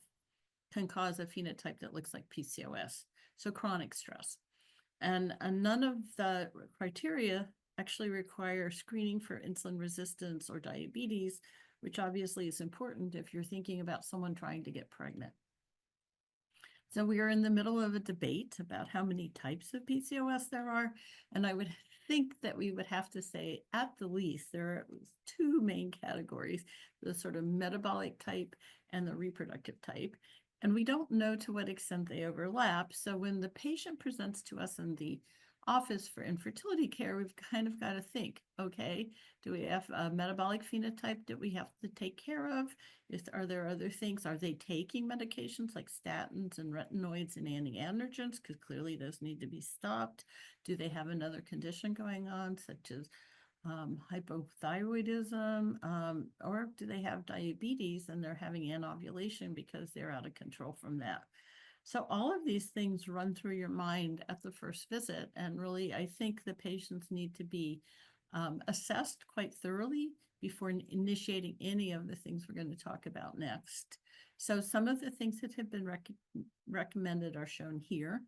can cause a phenotype that looks like PCOS, so chronic stress. And none of the criteria actually require screening for insulin resistance or diabetes, which obviously is important if you're thinking about someone trying to get pregnant. So we are in the middle of a debate about how many types of PCOS there are. And I would think that we would have to say, at the least, there are two main categories, the sort of metabolic type and the reproductive type. And we don't know to what extent they overlap. So when the patient presents to us in the office for infertility care, we've kind of got to think, okay, do we have a metabolic phenotype that we have to take care of? Are there other things? Are they taking medications like statins and retinoids and antiandrogens? Because clearly those need to be stopped. Do they have another condition going on, such as hypothyroidism, or do they have diabetes and they're having anovulation because they're out of control from that? So all of these things run through your mind at the first visit. And really, I think the patients need to be assessed quite thoroughly before initiating any of the things we're going to talk about next. So some of the things that have been recommended are shown here.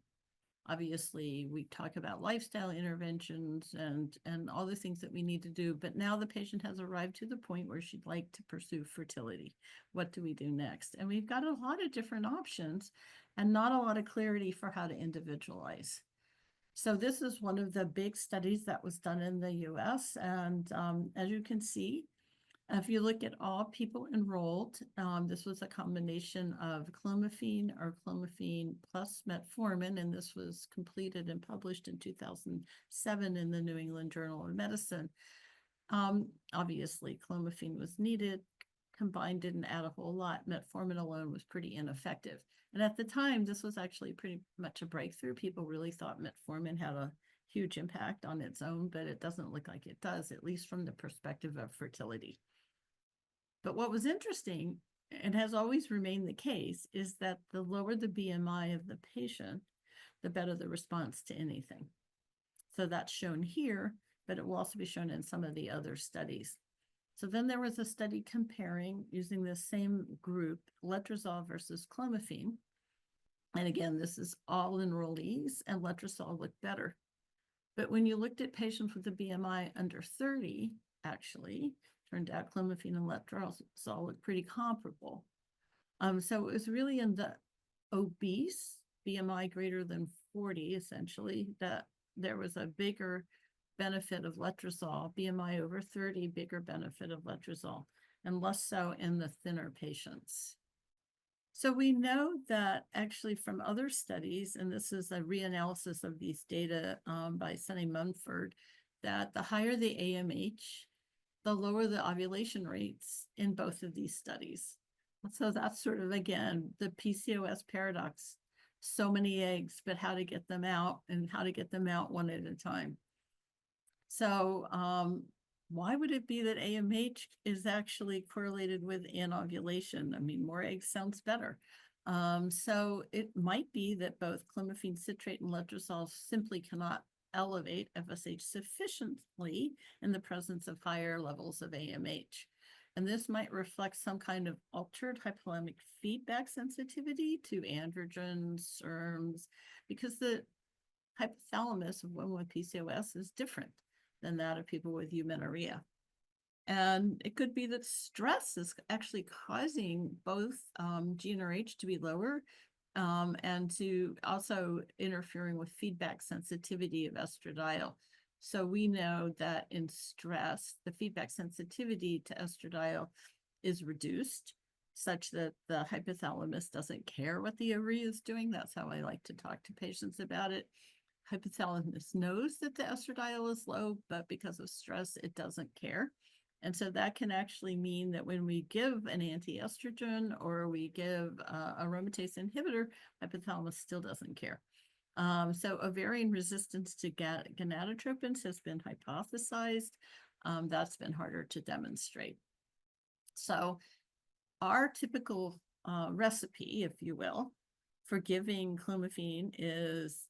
Obviously, we talk about lifestyle interventions and all the things that we need to do, but now the patient has arrived to the point where she'd like to pursue fertility. What do we do next? And we've got a lot of different options and not a lot of clarity for how to individualize. So this is one of the big studies that was done in the US. And as you can see, if you look at all people enrolled, this was a combination of clomiphene or clomiphene plus metformin, and this was completed and published in 2007 in the New England Journal of Medicine. Obviously, clomiphene was needed. Combined didn't add a whole lot. Metformin alone was pretty ineffective. And at the time, this was actually pretty much a breakthrough. People really thought metformin had a huge impact on its own, but it doesn't look like it does, at least from the perspective of fertility. But what was interesting, and has always remained the case, is that the lower the BMI of the patient, the better the response to anything. So that's shown here, but it will also be shown in some of the other studies. So then there was a study comparing, using the same group, letrozole versus clomiphene. And again, this is all enrollees, and letrozole looked better. But when you looked at patients with a BMI under 30, actually, turned out clomiphene and letrozole looked pretty comparable. So it was really in the obese, BMI greater than 40, essentially, that there was a bigger benefit of letrozole, BMI over 30, bigger benefit of letrozole, and less so in the thinner patients. So we know that actually from other studies, and this is a reanalysis of these data by Sunny Munford, that the higher the AMH, the lower the ovulation rates in both of these studies. So that's sort of, again, the PCOS paradox. So many eggs, but how to get them out and how to get them out one at a time. So why would it be that AMH is actually correlated with anovulation? I mean, more eggs sounds better. So it might be that both clomiphene citrate and letrozole simply cannot elevate FSH sufficiently in the presence of higher levels of AMH. And this might reflect some kind of altered hypothalamic feedback sensitivity to androgens, SERMs, because the hypothalamus of women with PCOS is different than that of people with eumenorrhea. And it could be that stress is actually causing both GnRH to be lower and to also interfering with feedback sensitivity of estradiol. So we know that in stress, the feedback sensitivity to estradiol is reduced such that the hypothalamus doesn't care what the ovary is doing. That's how I like to talk to patients about it. Hypothalamus knows that the estradiol is low, but because of stress, it doesn't care. And so that can actually mean that when we give an anti-estrogen or we give a aromatase inhibitor, hypothalamus still doesn't care. So ovarian resistance to gonadotropins has been hypothesized. That's been harder to demonstrate. So our typical recipe, if you will, for giving clomiphene is,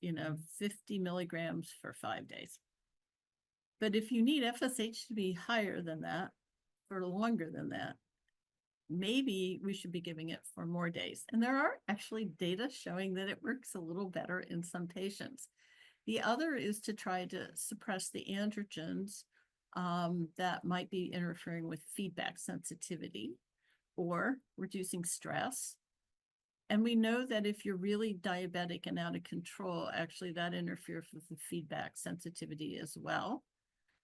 50 milligrams for 5 days. But if you need FSH to be higher than that, for longer than that, maybe we should be giving it for more days. And there are actually data showing that it works a little better in some patients. The other is to try to suppress the androgens that might be interfering with feedback sensitivity or reducing stress. And we know that if you're really diabetic and out of control, actually that interferes with the feedback sensitivity as well.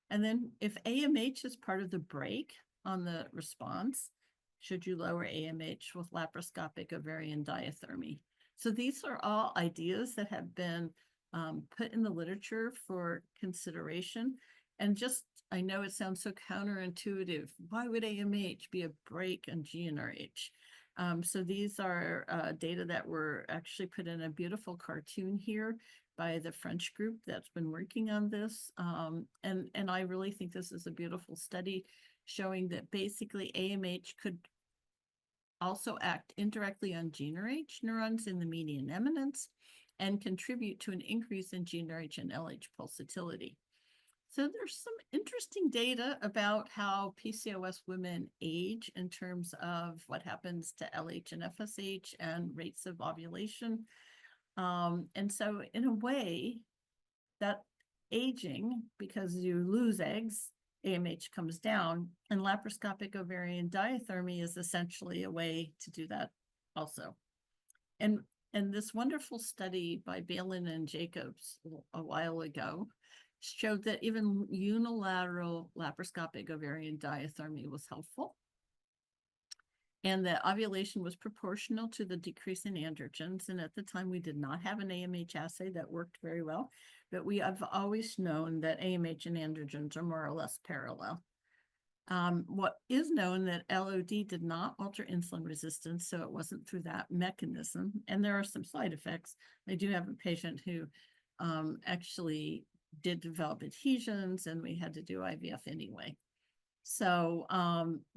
And then if AMH is part of the brake on the response, should you lower AMH with laparoscopic ovarian diathermy? So these are all ideas that have been put in the literature for consideration. And just, I know it sounds so counterintuitive. Why would AMH be a brake on GnRH? So these are data that were actually put in a beautiful cartoon here by the French group that's been working on this. And I really think this is a beautiful study showing that basically AMH could also act indirectly on GnRH neurons in the median eminence and contribute to an increase in GnRH and LH pulsatility. So there's some interesting data about how PCOS women age in terms of what happens to LH and FSH and rates of ovulation. And so in a way, that aging, because you lose eggs, AMH comes down, and laparoscopic ovarian diathermy is essentially a way to do that also. And this wonderful study by Balin and Jacobs a while ago showed that even unilateral laparoscopic ovarian diathermy was helpful, and that ovulation was proportional to the decrease in androgens. And at the time, we did not have an AMH assay that worked very well, but we have always known that AMH and androgens are more or less parallel. What is known that LOD did not alter insulin resistance, so it wasn't through that mechanism. And there are some side effects. I do have a patient who actually did develop adhesions, and we had to do IVF anyway. So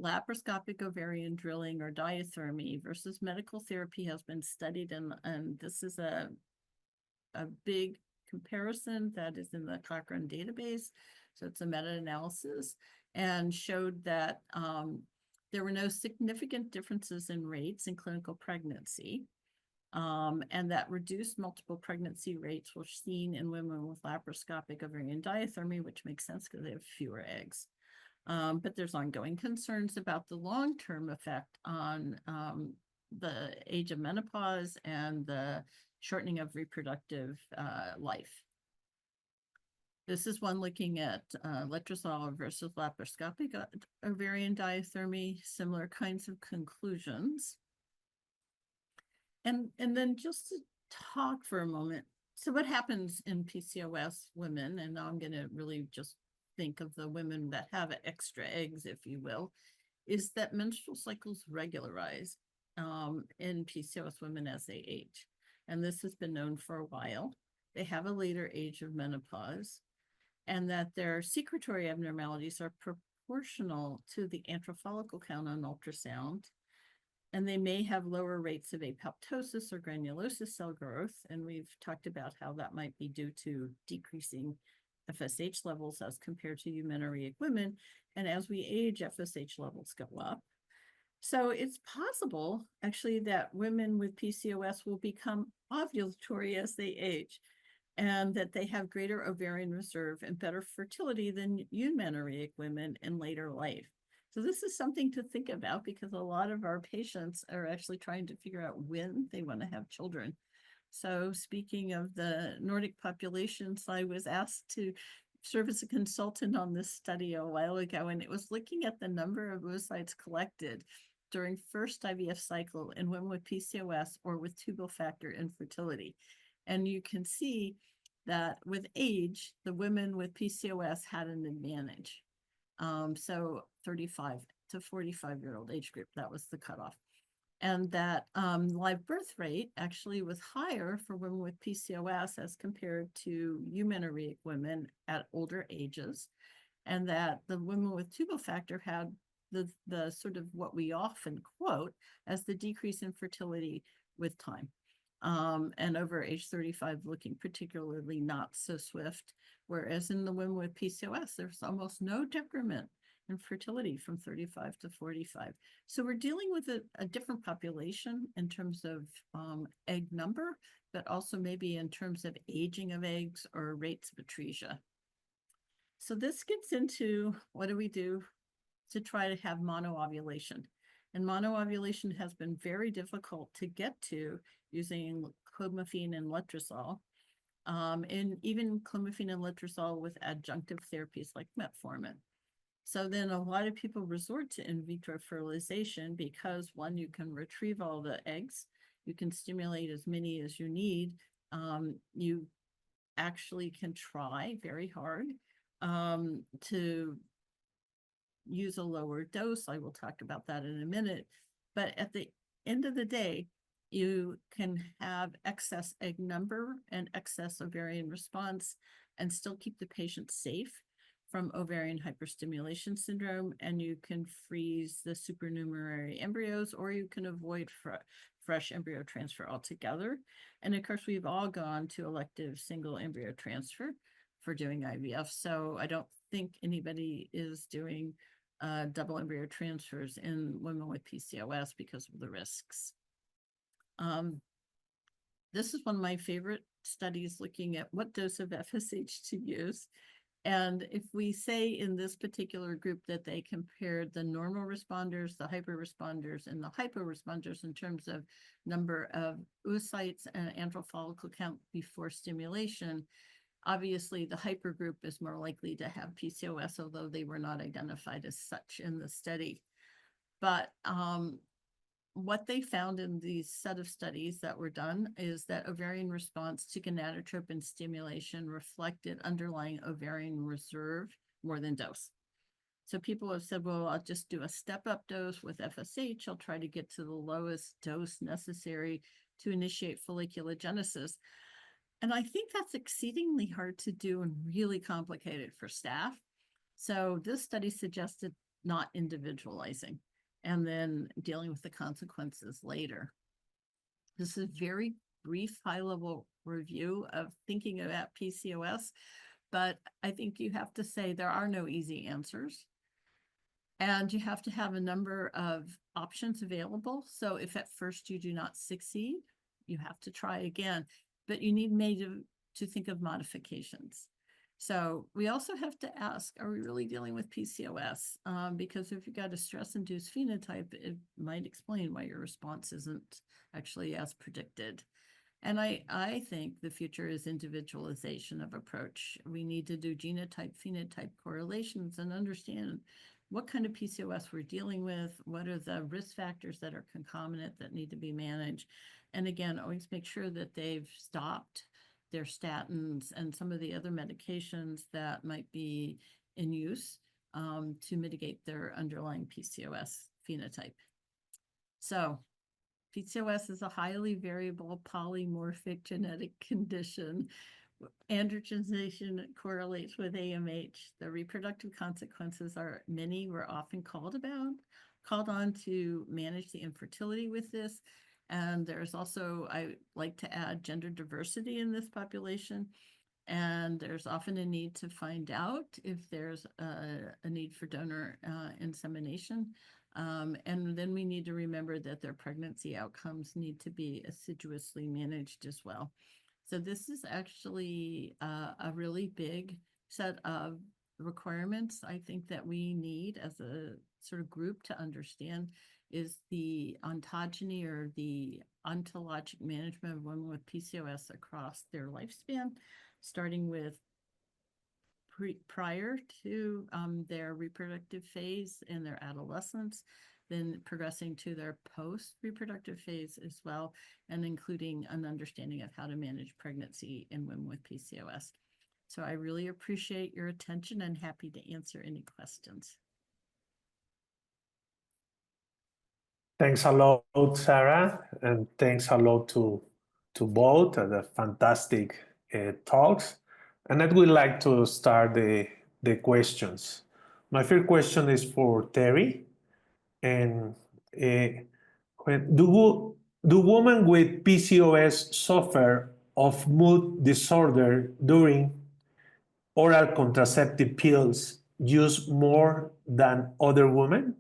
laparoscopic ovarian drilling or diathermy versus medical therapy has been studied, and this is a big comparison that is in the Cochrane database. So it's a meta-analysis, and showed that there were no significant differences in rates in clinical pregnancy, and that reduced multiple pregnancy rates were seen in women with laparoscopic ovarian diathermy, which makes sense because they have fewer eggs. But there's ongoing concerns about the long-term effect on the age of menopause and the shortening of reproductive life. This is one looking at letrozole versus laparoscopic ovarian diathermy, similar kinds of conclusions. And then just to talk for a moment. So what happens in PCOS women, and now I'm going to really just think of the women that have extra eggs, if you will, is that menstrual cycles regularize in PCOS women as they age. And this has been known for a while. They have a later age of menopause, and that their secretory abnormalities are proportional to the antral follicle count on ultrasound. And they may have lower rates of apoptosis or granulosa cell growth. And we've talked about how that might be due to decreasing FSH levels as compared to eumenoric women. And as we age, FSH levels go up. So it's possible, actually, that women with PCOS will become ovulatory as they age, and that they have greater ovarian reserve and better fertility than eumenoric women in later life. So this is something to think about, because a lot of our patients are actually trying to figure out when they want to have children. So speaking of the Nordic populations, I was asked to serve as a consultant on this study a while ago, and it was looking at the number of oocytes collected during first IVF cycle in women with PCOS or with tubal factor infertility. And you can see that with age, the women with PCOS had an advantage. So 35 to 45-year-old age group, that was the cutoff. And that live birth rate actually was higher for women with PCOS as compared to eumenoric women at older ages. And that the women with tubal factor had the sort of what we often quote as the decrease in fertility with time. And over age 35 looking particularly not so swift, whereas in the women with PCOS, there's almost no decrement in fertility from 35 to 45. So we're dealing with a different population in terms of egg number, but also maybe in terms of aging of eggs or rates of atresia. So this gets into what do we do to try to have monoovulation. And monoovulation has been very difficult to get to using clomiphene and letrozole, and even clomiphene and letrozole with adjunctive therapies like metformin. So then a lot of people resort to in vitro fertilization because, one, you can retrieve all the eggs, you can stimulate as many as you need, you actually can try very hard to use a lower dose. I will talk about that in a minute. But at the end of the day, you can have excess egg number and excess ovarian response and still keep the patient safe from ovarian hyperstimulation syndrome, and you can freeze the supernumerary embryos, or you can avoid fresh embryo transfer altogether. And of course, we've all gone to elective single embryo transfer for doing IVF. So I don't think anybody is doing double embryo transfers in women with PCOS because of the risks. This is one of my favorite studies looking at what dose of FSH to use. And if we say in this particular group that they compared the normal responders, the hyper responders, and the hypo responders in terms of number of oocytes and antral follicle count before stimulation, obviously the hyper group is more likely to have PCOS, although they were not identified as such in the study. But what they found in these set of studies that were done is that ovarian response to gonadotropin stimulation reflected underlying ovarian reserve more than dose. So people have said, well, I'll just do a step-up dose with FSH. I'll try to get to the lowest dose necessary to initiate folliculogenesis. And I think that's exceedingly hard to do and really complicated for staff. So this study suggested not individualizing and then dealing with the consequences later. This is a very brief, high-level review of thinking about PCOS, but I think you have to say there are no easy answers. And you have to have a number of options available. So if at first you do not succeed, you have to try again, but you need maybe to think of modifications. So we also have to ask, are we really dealing with PCOS? Because if you've got a stress-induced phenotype, it might explain why your response isn't actually as predicted. And I think the future is individualization of approach. We need to do genotype-phenotype correlations and understand what kind of PCOS we're dealing with, what are the risk factors that are concomitant that need to be managed. And again, always make sure that they've stopped their statins and some of the other medications that might be in use to mitigate their underlying PCOS phenotype. So PCOS is a highly variable polymorphic genetic condition. Androgenization correlates with AMH. The reproductive consequences are many. We're often called on to manage the infertility with this. And there's also, I like to add, gender diversity in this population. And there's often a need to find out if there's a need for donor insemination. And then we need to remember that their pregnancy outcomes need to be assiduously managed as well. So this is actually a really big set of requirements I think that we need as a sort of group to understand is the ontogeny or the ontologic management of women with PCOS across their lifespan, starting with prior to their reproductive phase and their adolescence, then progressing to their post-reproductive phase as well, and including an understanding of how to manage pregnancy in women with PCOS. So I really appreciate your attention and happy to answer any questions. Thanks a lot, Sarah, and thanks a lot to both the fantastic talks. And I would like to start the questions. My first question is for Terhi. And do women with PCOS suffer of mood disorder during oral contraceptive pills use more than other women?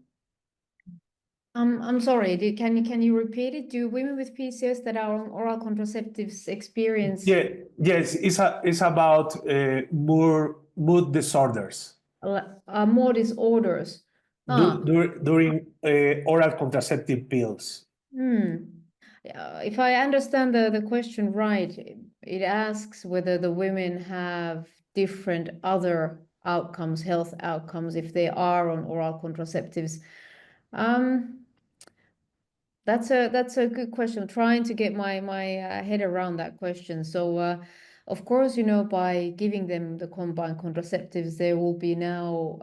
I'm sorry, can you repeat it? Do women with PCOS that are on oral contraceptives experience? Yes, it's about mood disorders. More disorders. During oral contraceptive pills. If I understand the question right, it asks whether the women have different other outcomes, health outcomes, if they are on oral contraceptives. That's a good question. I'm trying to get my head around that question. So of course, you know, by giving them the combined contraceptives, they will be now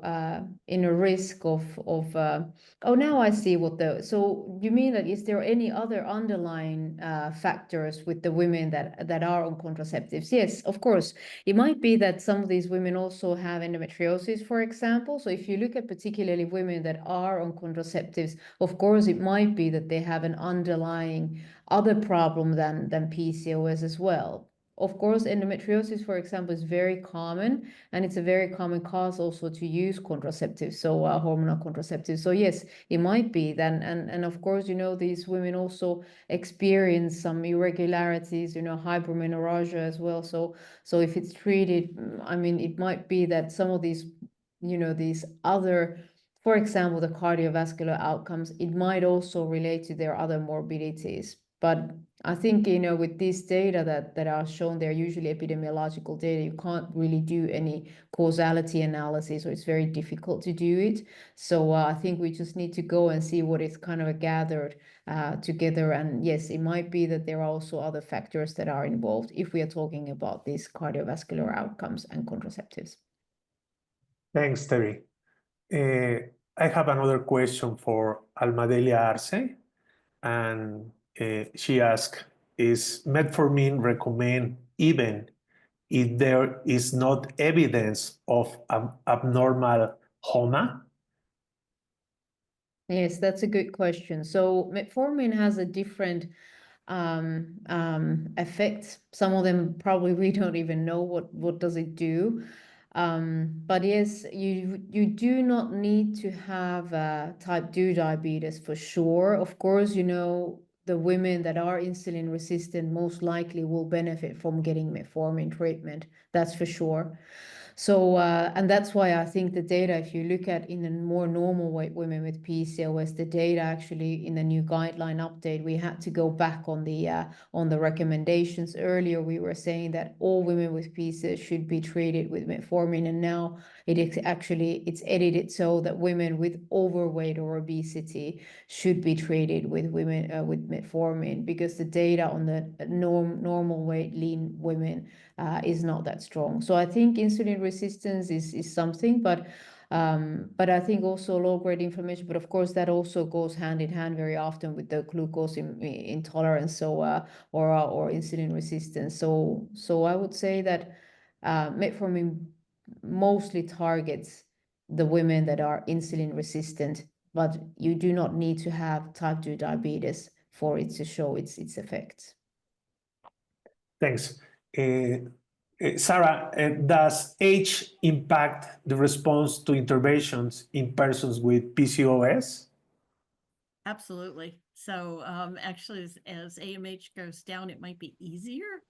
in a risk of oh, now I see what so you mean that is there any other underlying factors with the women that are on contraceptives? Yes, of course. It might be that some of these women also have endometriosis, for example. So if you look at particularly women that are on contraceptives, of course, it might be that they have an underlying other problem than PCOS as well. Of course, endometriosis, for example, is very common, and it's a very common cause also to use contraceptives, so hormonal contraceptives. So yes, it might be then, and of course, you know, these women also experience some irregularities, you know, hypermenorrhagia as well. So if it's treated, I mean, it might be that some of these, you know, these other, for example, the cardiovascular outcomes, it might also relate to their other morbidities. But I think, you know, with these data that are shown, they're usually epidemiological data. You can't really do any causality analysis, or it's very difficult to do it. So I think we just need to go and see what is kind of gathered together. And yes, it might be that there are also other factors that are involved if we are talking about these cardiovascular outcomes and contraceptives. Thanks, Terhi. I have another question for Almadelia Arce, and she asked, is metformin recommended even if there is not evidence of abnormal HOMA? Yes, that's a good question. So metformin has a different effects. Some of them probably we don't even know what does it do. But yes, you do not need to have type 2 diabetes for sure. Of course, you know, the women that are insulin resistant most likely will benefit from getting metformin treatment. That's for sure. So, and that's why I think the data, if you look at in the more normal weight women with PCOS, the data actually in the new guideline update, we had to go back on the recommendations. Earlier, we were saying that all women with PCOS should be treated with metformin, and now it's edited so that women with overweight or obesity should be treated with with metformin, because the data on the normal weight lean women is not that strong. So I think insulin resistance is something, but I think also low-grade inflammation. But of course, that also goes hand in hand very often with the glucose intolerance, so or insulin resistance. So I would say that metformin mostly targets the women that are insulin resistant, but you do not need to have type 2 diabetes for it to show its effects. Thanks. Sarah, does age impact the response to interventions in persons with PCOS? Absolutely. So actually, as AMH goes down, it might be easier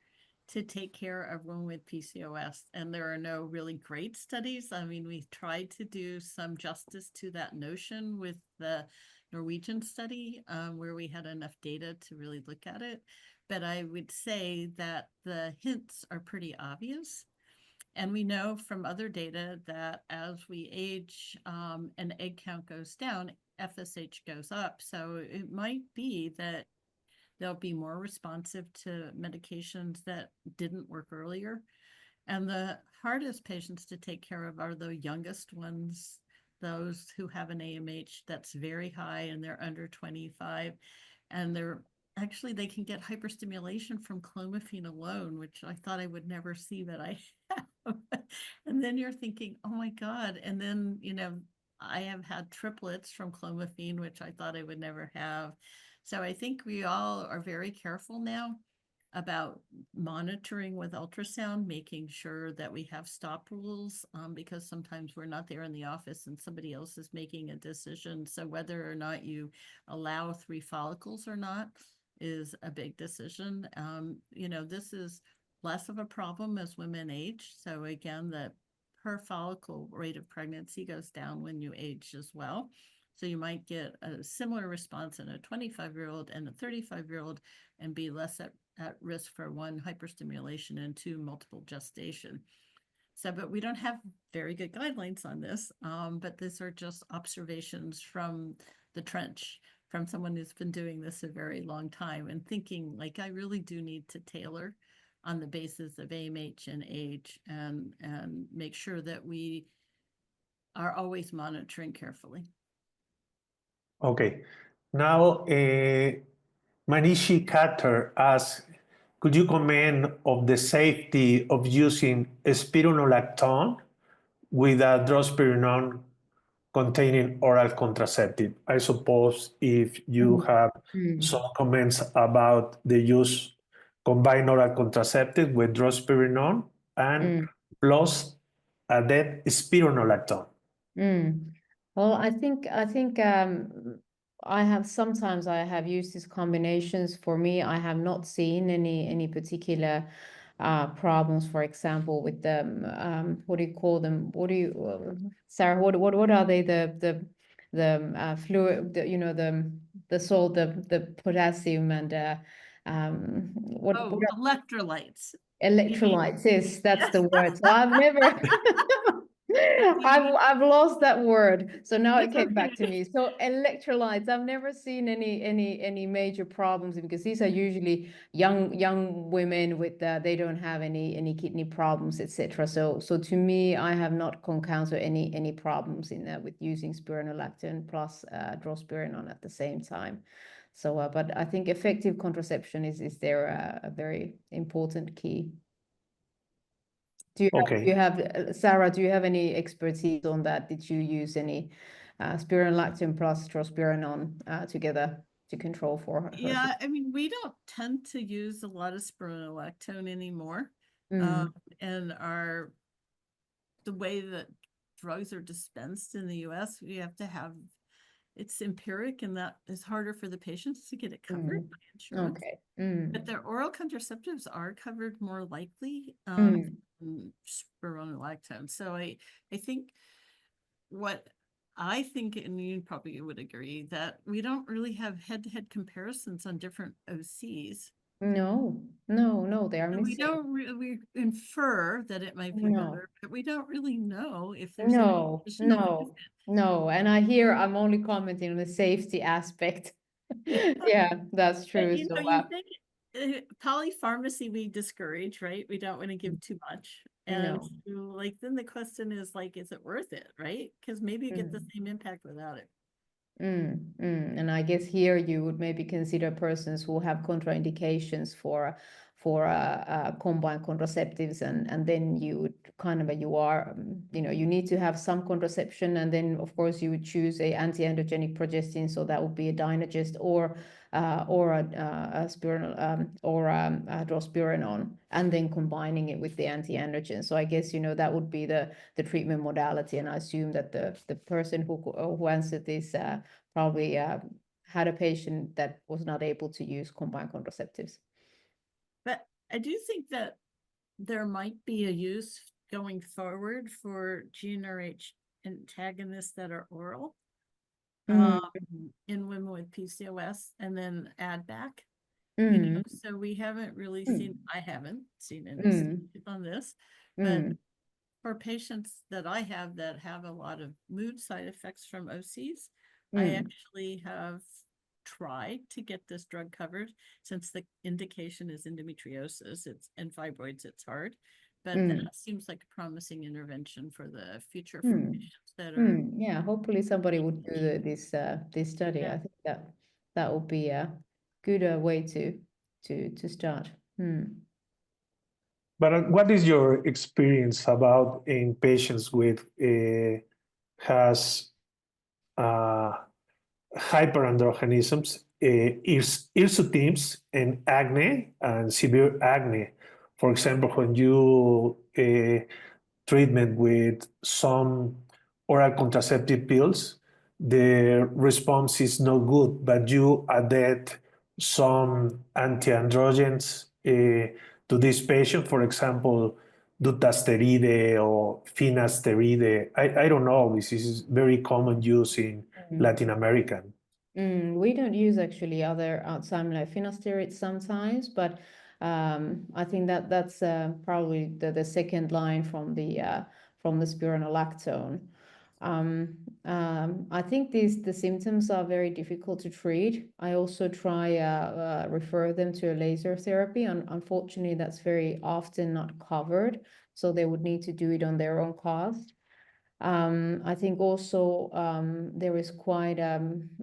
to take care of women with PCOS. And there are no really great studies. I mean, we tried to do some justice to that notion with the Norwegian study where we had enough data to really look at it. But I would say that the hints are pretty obvious. And we know from other data that as we age and egg count goes down, FSH goes up. So it might be that they'll be more responsive to medications that didn't work earlier. And the hardest patients to take care of are the youngest ones, those who have an AMH that's very high and they're under 25. And they can get hyperstimulation from clomiphene alone, which I thought I would never see, but I have. And then you're thinking, oh my God. And then, I have had triplets from clomiphene, which I thought I would never have. So I think we all are very careful now about monitoring with ultrasound, making sure that we have stop rules, because sometimes we're not there in the office and somebody else is making a decision. So whether or not you allow 3 follicles or not is a big decision. This is less of a problem as women age. So again, the per follicle rate of pregnancy goes down when you age as well. So you might get a similar response in a 25-year-old and a 35-year-old and be less at risk for 1, hyperstimulation, and 2, multiple gestation. So, but we don't have very good guidelines on this, but these are just observations from the trench, from someone who's been doing this a very long time and thinking like, I really do need to tailor on the basis of AMH and age and make sure that we are always monitoring carefully. Okay. Now, Manishi Khatter asks, could you comment on the safety of using spironolactone with a drospirenone containing oral contraceptive? I suppose if you have some comments about the use combined oral contraceptive with drospirenone and plus a dead spironolactone. Well, I think I have used these combinations. For me, I have not seen any particular problems. For example, with the what do you call them? Sarah? What are they? The fluid, the salt, the potassium, and what electrolytes. Electrolytes, yes, that's Yes. the word. So I've never I've lost that word. So now it came back to me. So electrolytes, I've never seen any major problems because these are usually young women with they don't have any kidney problems, etc. So to me, I have not encountered any problems in with using spironolactone plus drospirenone at the same time. So, but I think effective contraception is there a very important key. Do you have Sarah, do you have any expertise on that? Did you use any spironolactone plus drospirenone together to control for her? Yeah, I mean, we don't tend to use a lot of spironolactone anymore. And the way that drugs are dispensed in the US, we have to have it's empiric, and that is harder for the patients to get it covered by insurance. Okay. But their oral contraceptives are covered more likely spironolactone. So I think what I think, and you probably would agree, that we don't really have head-to-head comparisons on different OCs. No, they are missing. We don't we infer that it might be better, but we don't really know if there's no. And I'm only commenting on the safety aspect. Yeah, that's true. But, So you think polypharmacy we discourage, right? We don't want to give too much. And so, then the question is is it worth it, right? Because maybe you get the same impact without it. And I guess here you would maybe consider persons who have contraindications for combined contraceptives, and then you would kind of you need to have some contraception, and then of course you would choose a anti-androgenic progestin, so that would be a Dynagest or a spironol or a drospirenone, and then combining it with the anti-androgen. So I guess that would be the treatment modality, and I assume that the person who answered this probably had a patient that was not able to use combined contraceptives. But I do think that there might be a use going forward for GnRH antagonists that are oral in women with PCOS, and then add back. So we haven't really seen, I haven't seen any studies on this, but for patients that I have that have a lot of mood side effects from OCs, I actually have tried to get this drug covered, since the indication is endometriosis and fibroids. It's hard, but that seems like a promising intervention for the future for patients that are. Yeah, hopefully somebody would do this study. Yeah. I think that would be a good way to start. But what is your experience about in patients with has hyperandrogenisms, hirsutism, and acne, and severe acne? For example, when you treatment with some oral contraceptive pills, the response is no good, but you added some anti-androgens to this patient, for example, dutasteride or finasteride. I don't know, this is very common use in Latin America. We don't use actually other outside like finasteride sometimes, but I think that's probably the second line from the spironolactone. I think the symptoms are very difficult to treat. I also try refer them to a laser therapy, and unfortunately that's very often not covered, so they would need to do it on their own cost. I think also there is quite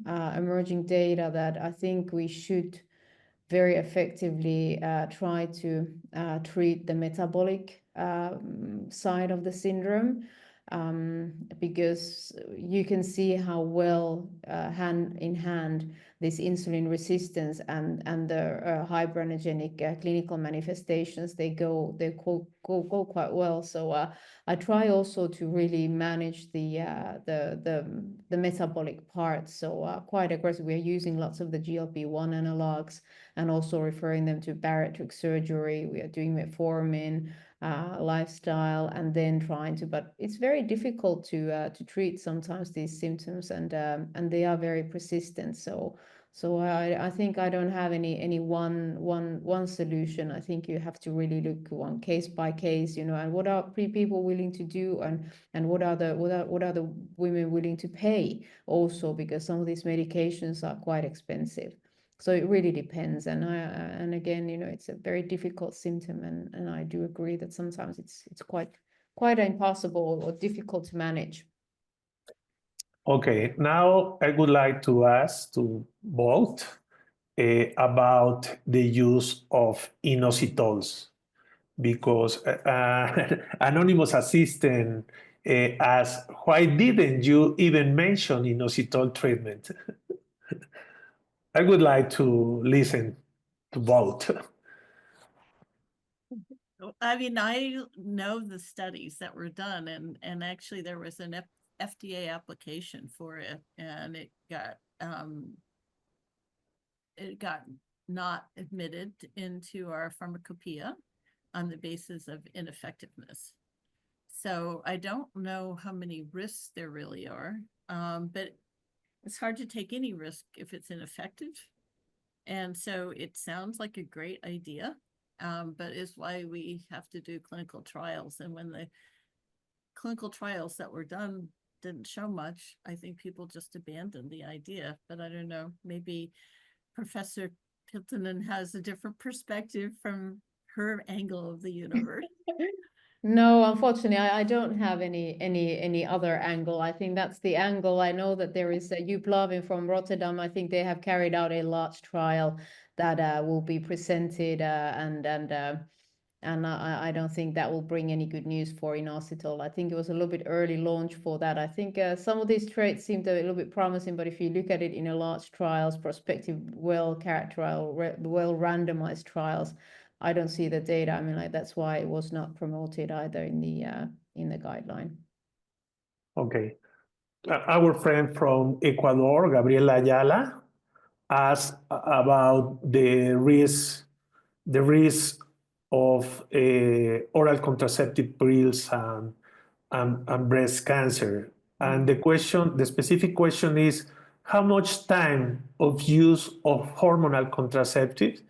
emerging data that I think we should very effectively try to treat the metabolic side of the syndrome, because you can see how well hand in hand this insulin resistance and the hyperandrogenic clinical manifestations, they go quite well. So I try also to really manage the metabolic part. So quite aggressive. We are using lots of the GLP-1 analogs, and also referring them to bariatric surgery. We are doing metformin, lifestyle, and then trying to, but it's very difficult to treat sometimes these symptoms, and they are very persistent. So I think I don't have any one solution. I think you have to really look one case by case, and what are people willing to do, and what are the women willing to pay also, because some of these medications are quite expensive. So it really depends, and again, it's a very difficult symptom, and I do agree that sometimes it's quite impossible or difficult to manage. Okay, now I would like to ask to both about the use of inositols, because anonymous assistant asked, why didn't you even mention inositol treatment? I would like to listen to both. I mean, I know the studies that were done, and actually there was an FDA application for it, and it got not admitted into our pharmacopoeia on the basis of ineffectiveness. So I don't know how many risks there really are, but it's hard to take any risk if it's ineffective. And so it sounds like a great idea, but is why we have to do clinical trials. And when the clinical trials that were done didn't show much, I think people just abandoned the idea. But I don't know, maybe Professor Piltonen has a different perspective from her angle of the universe. No, unfortunately, I don't have any other angle. I think that's the angle. I know that there is a Uplavin from Rotterdam. I think they have carried out a large trial that will be presented, and I don't think that will bring any good news for inositol. I think it was a little bit early launch for that. I think some of these traits seemed a little bit promising, but if you look at it in a large trials, prospective, well characterized, well randomized trials, I don't see the data. I mean, like that's why it was not promoted either in the guideline. Okay. Our friend from Ecuador, Gabriela Ayala, asked about the risk of oral contraceptive pills and breast cancer. And the specific question is, how much time of use of hormonal contraceptives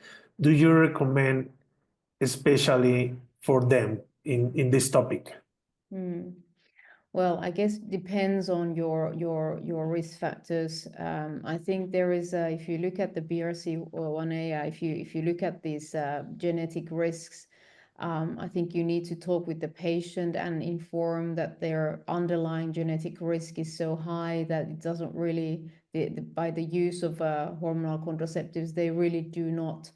do you recommend, especially for them in this topic? Well, I guess depends on your risk factors. I think there is if you look at the BRCA1, if you look at these genetic risks, I think you need to talk with the patient and inform that their underlying genetic risk is so high that it doesn't really, by the use of hormonal contraceptives, they really do not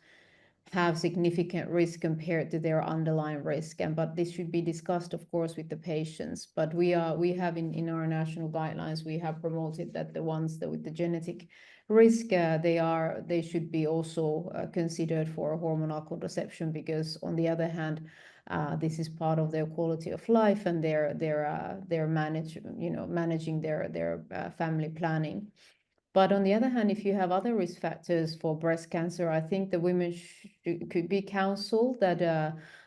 have significant risk compared to their underlying risk. But this should be discussed, of course, with the patients. But we have in our national guidelines, we have promoted that the ones that with the genetic risk, they should be also considered for hormonal contraception, because on the other hand, this is part of their quality of life and they're managing their family planning. But on the other hand, if you have other risk factors for breast cancer, I think the women could be counseled that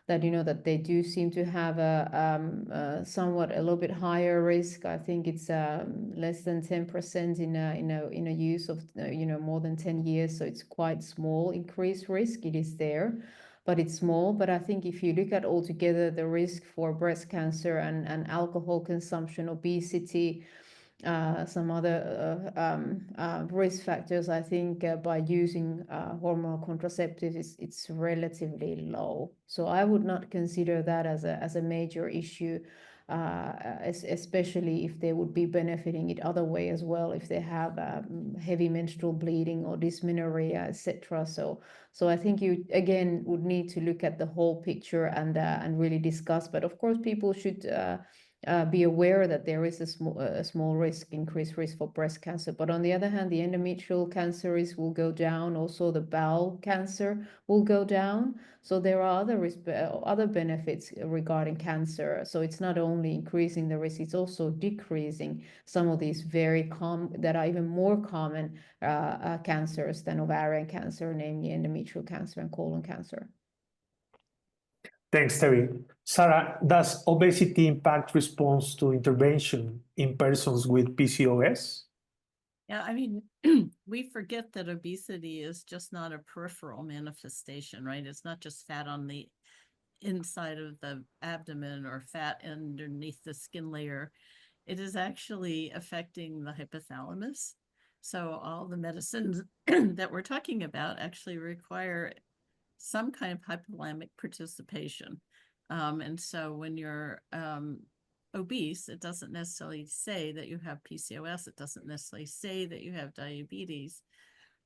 that they do seem to have a somewhat a little bit higher risk. I think it's less than 10% in a use of more than 10 years, so it's quite small increased risk. It is there, but it's small. But I think if you look at altogether the risk for breast cancer and alcohol consumption, obesity, some other risk factors, I think by using hormonal contraceptives, it's relatively low. So I would not consider that as a major issue, especially if they would be benefiting it other way as well, if they have heavy menstrual bleeding or dysmenorrhea, etc. So I think you again would need to look at the whole picture and really discuss. But of course, people should be aware that there is a small risk, increased risk for breast cancer. But on the other hand, the endometrial cancer risk will go down. Also, the bowel cancer will go down. So there are other benefits regarding cancer. So it's not only increasing the risk, it's also decreasing some of these very common, that are even more common cancers than ovarian cancer, namely endometrial cancer and colon cancer. Thanks, Terhi. Sarah, does obesity impact response to intervention in persons with PCOS? Yeah, I mean, we forget that obesity is just not a peripheral manifestation, right? It's not just fat on the inside of the abdomen or fat underneath the skin layer. It is actually affecting the hypothalamus. So all the medicines that we're talking about actually require some kind of hypothalamic participation. And so when you're obese, it doesn't necessarily say that you have PCOS. It doesn't necessarily say that you have diabetes.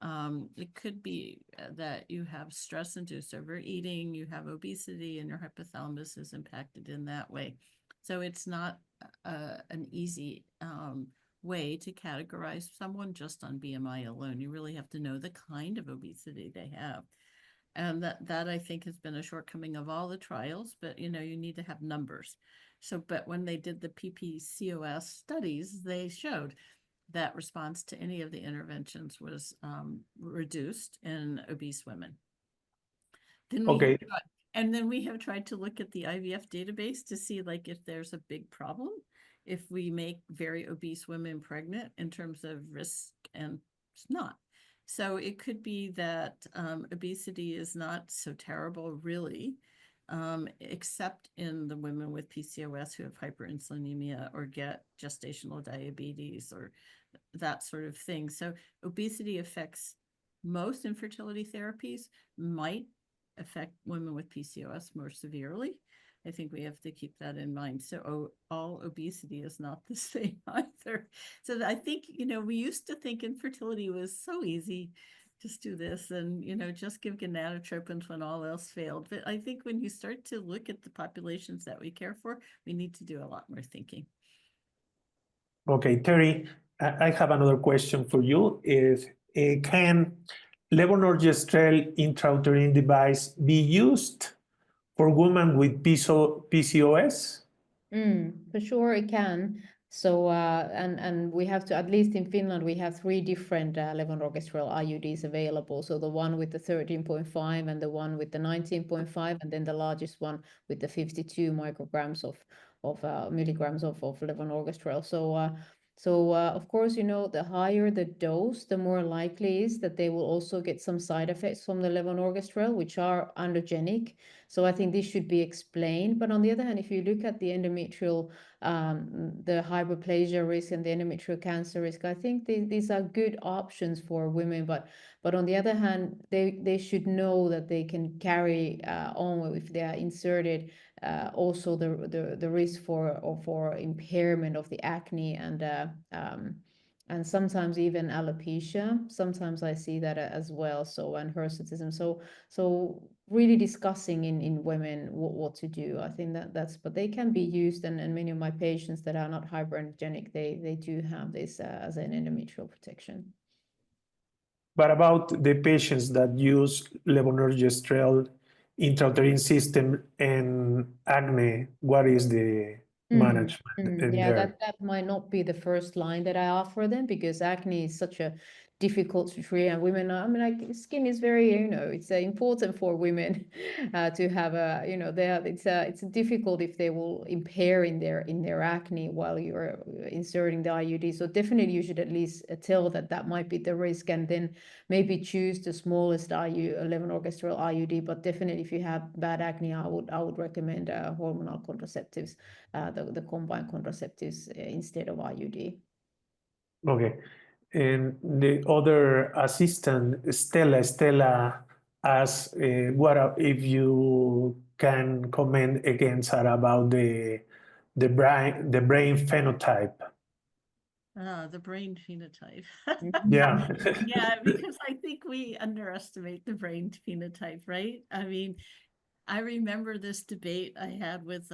It could be that you have stress-induced overeating, you have obesity, and your hypothalamus is impacted in that way. So it's not an easy way to categorize someone just on BMI alone. You really have to know the kind of obesity they have. And that I think has been a shortcoming of all the trials, but you need to have numbers. So, but when they did the PCOS studies, they showed that response to any of the interventions was reduced in obese women. Then we have tried to look at the IVF database to see like if there's a big problem if we make very obese women pregnant in terms of risk, and it's not. So it could be that obesity is not so terrible, really, except in the women with PCOS who have hyperinsulinemia or get gestational diabetes or that sort of thing. So obesity affects most infertility therapies, might affect women with PCOS more severely. I think we have to keep that in mind. So all obesity is not the same either. So I think, we used to think infertility was so easy. Just do this and, just give gonadotropins when all else failed. But I think when you start to look at the populations that we care for, we need to do a lot more thinking. Okay, Terry, I have another question for you. Can levonorgestrel intrauterine device be used for women with PCOS? For sure it can. So and we have to, at least in Finland, we have 3 different levonorgestrel IUDs available. So the one with the 13.5 and the one with the 19.5, and then the largest one with the 52 micrograms of milligrams of levonorgestrel. So of course, the higher the dose, the more likely is that they will also get some side effects from the levonorgestrel, which are androgenic. So I think this should be explained. But on the other hand, if you look at the endometrial, the hyperplasia risk and the endometrial cancer risk, I think these are good options for women. But on the other hand, they should know that they can carry on if they are inserted. Also the risk for impairment of the acne and sometimes even alopecia. Sometimes I see that as well. So, and hirsutism. So really discussing in women what to do. I think but they can be used, and many of my patients that are not hyperandrogenic, they do have this as an endometrial protection. But about the patients that use levonorgestrel intrauterine system and acne, what is the management in Yeah, there? that might not be the first line that I offer them, because acne is such a difficult to treat, and women are, like, skin is very, it's important for women to have it's difficult if they will impair in their acne while you're inserting the IUD. So definitely you should at least tell that might be the risk, and then maybe choose the smallest levonorgestrel IUD. But definitely if you have bad acne, I would recommend hormonal contraceptives, the combined contraceptives instead of IUD. Okay. And the other assistant, Stella asks, if you can comment again, Sarah, about the brain phenotype. The brain phenotype. Yeah. Yeah, because I think we underestimate the brain phenotype, right? I mean, I remember this debate I had with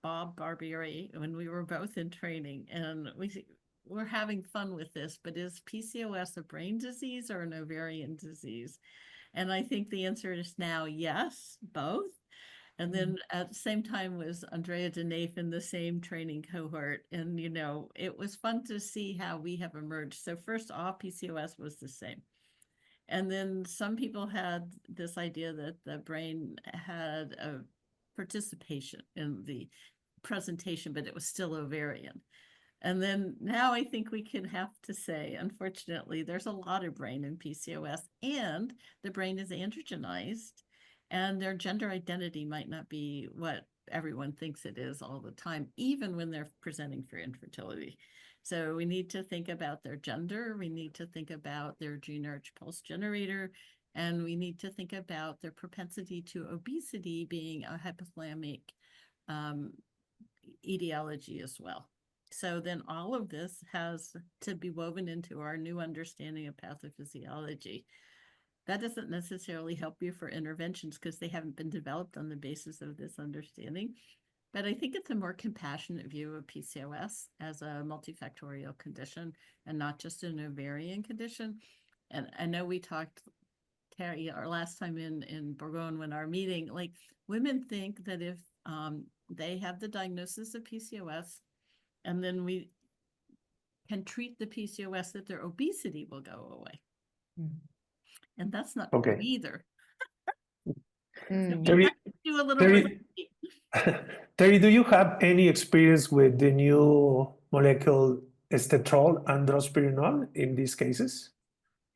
Bob Barbieri when we were both in training, and we're having fun with this, but is PCOS a brain disease or an ovarian disease? And I think the answer is now yes, both. And then at the same time was Andrea Denafe in the same training cohort. And, it was fun to see how we have emerged. So first, all PCOS was the same. And then some people had this idea that the brain had a participation in the presentation, but it was still ovarian. And then now I think we can have to say, unfortunately, there's a lot of brain in PCOS, and the brain is androgenized, and their gender identity might not be what everyone thinks it is all the time, even when they're presenting for infertility. So we need to think about their gender, we need to think about their gene-urge pulse generator, and we need to think about their propensity to obesity being a hypothalamic etiology as well. So then all of this has to be woven into our new understanding of pathophysiology. That doesn't necessarily help you for interventions because they haven't been developed on the basis of this understanding. But I think it's a more compassionate view of PCOS as a multifactorial condition and not just an ovarian condition. And I know we talked, Terhi, our last time in Bourgogne when our meeting, like, women think that if they have the diagnosis of PCOS, and then we can treat the PCOS, that their obesity will go away. And that's not true either. So we have to do a little bit. Terry, do you have any experience with the new molecule estetrol and drospirenol in these cases?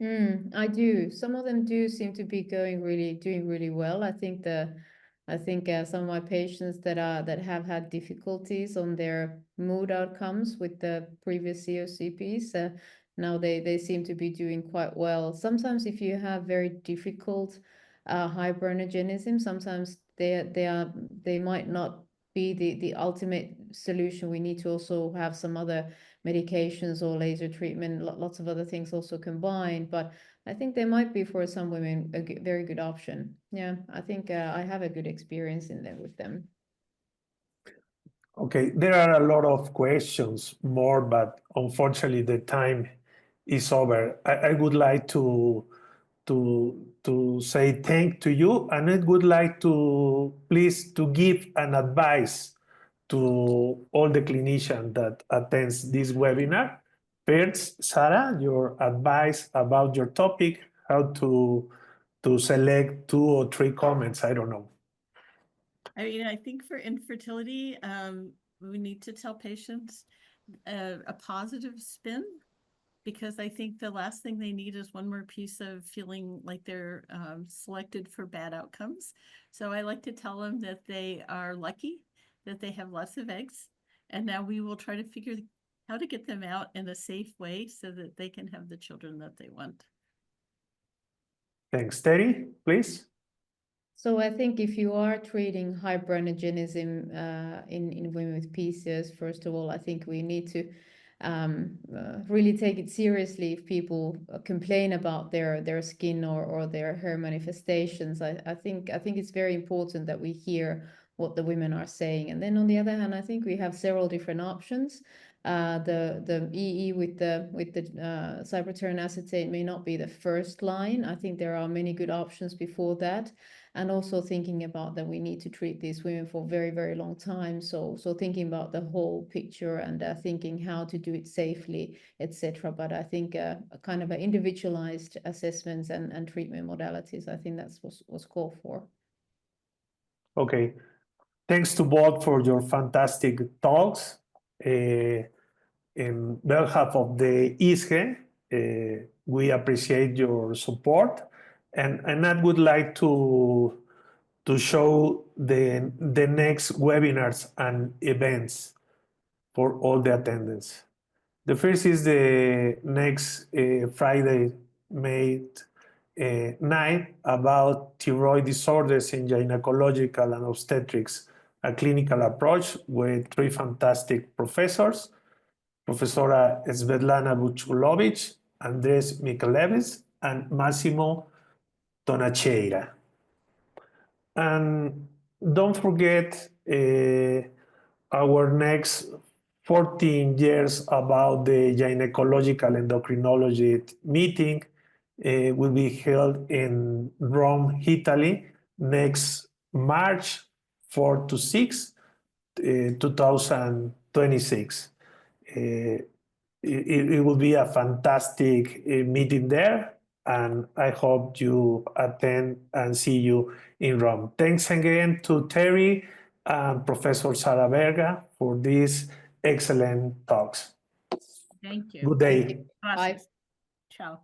I do. Some of them do seem to be doing really well. I think some of my patients that have had difficulties on their mood outcomes with the previous COCPs, now they seem to be doing quite well. Sometimes if you have very difficult hyperandrogenism, sometimes they might not be the ultimate solution. We need to also have some other medications or laser treatment, lots of other things also combined. But I think they might be for some women a very good option. Yeah, I think I have a good experience in there with them. Okay, there are a lot of questions more, but unfortunately the time is over. I would like to say thank to you, and I would like to please to give an advice to all the clinicians that attends this webinar. First, Sarah, your advice about your topic, how to select 2 or 3 comments, I don't know. I mean, I think for infertility, we need to tell patients a positive spin, because I think the last thing they need is one more piece of feeling like they're selected for bad outcomes. So I like to tell them that they are lucky, that they have lots of eggs, and now we will try to figure how to get them out in a safe way so that they can have the children that they want. Thanks. Terhi, please. So I think if you are treating hyperandrogenism in women with PCOS, first of all, I think we need to really take it seriously if people complain about their skin or their hair manifestations. I think it's very important that we hear what the women are saying. And then on the other hand, I think we have several different options. The EE with the cypertern acetate may not be the first line. I think there are many good options before that. And also thinking about that we need to treat these women for very, very long time. So thinking about the whole picture and thinking how to do it safely, etc. But I think a kind of individualized assessments and treatment modalities, I think that's what's called for. Okay. Thanks to both for your fantastic talks. In behalf of the ISGE, we appreciate your support. And I would like to show the next webinars and events for all the attendance. The first is the next Friday, May 9, about thyroid disorders in gynecological and obstetrics, a clinical approach with 3 fantastic professors, Professora Svetlana Vuchulovic, Andres Michelevis, and Massimo Tonacheira. And don't forget our next 14 years about the gynecological endocrinology meeting will be held in Rome, Italy, next March 4 to 6, 2026. It will be a fantastic meeting there, and I hope you attend and see you in Rome. Thanks again to Terhi and Professor Sarah Berga for these excellent talks. Thank you. Good day. Bye. Ciao.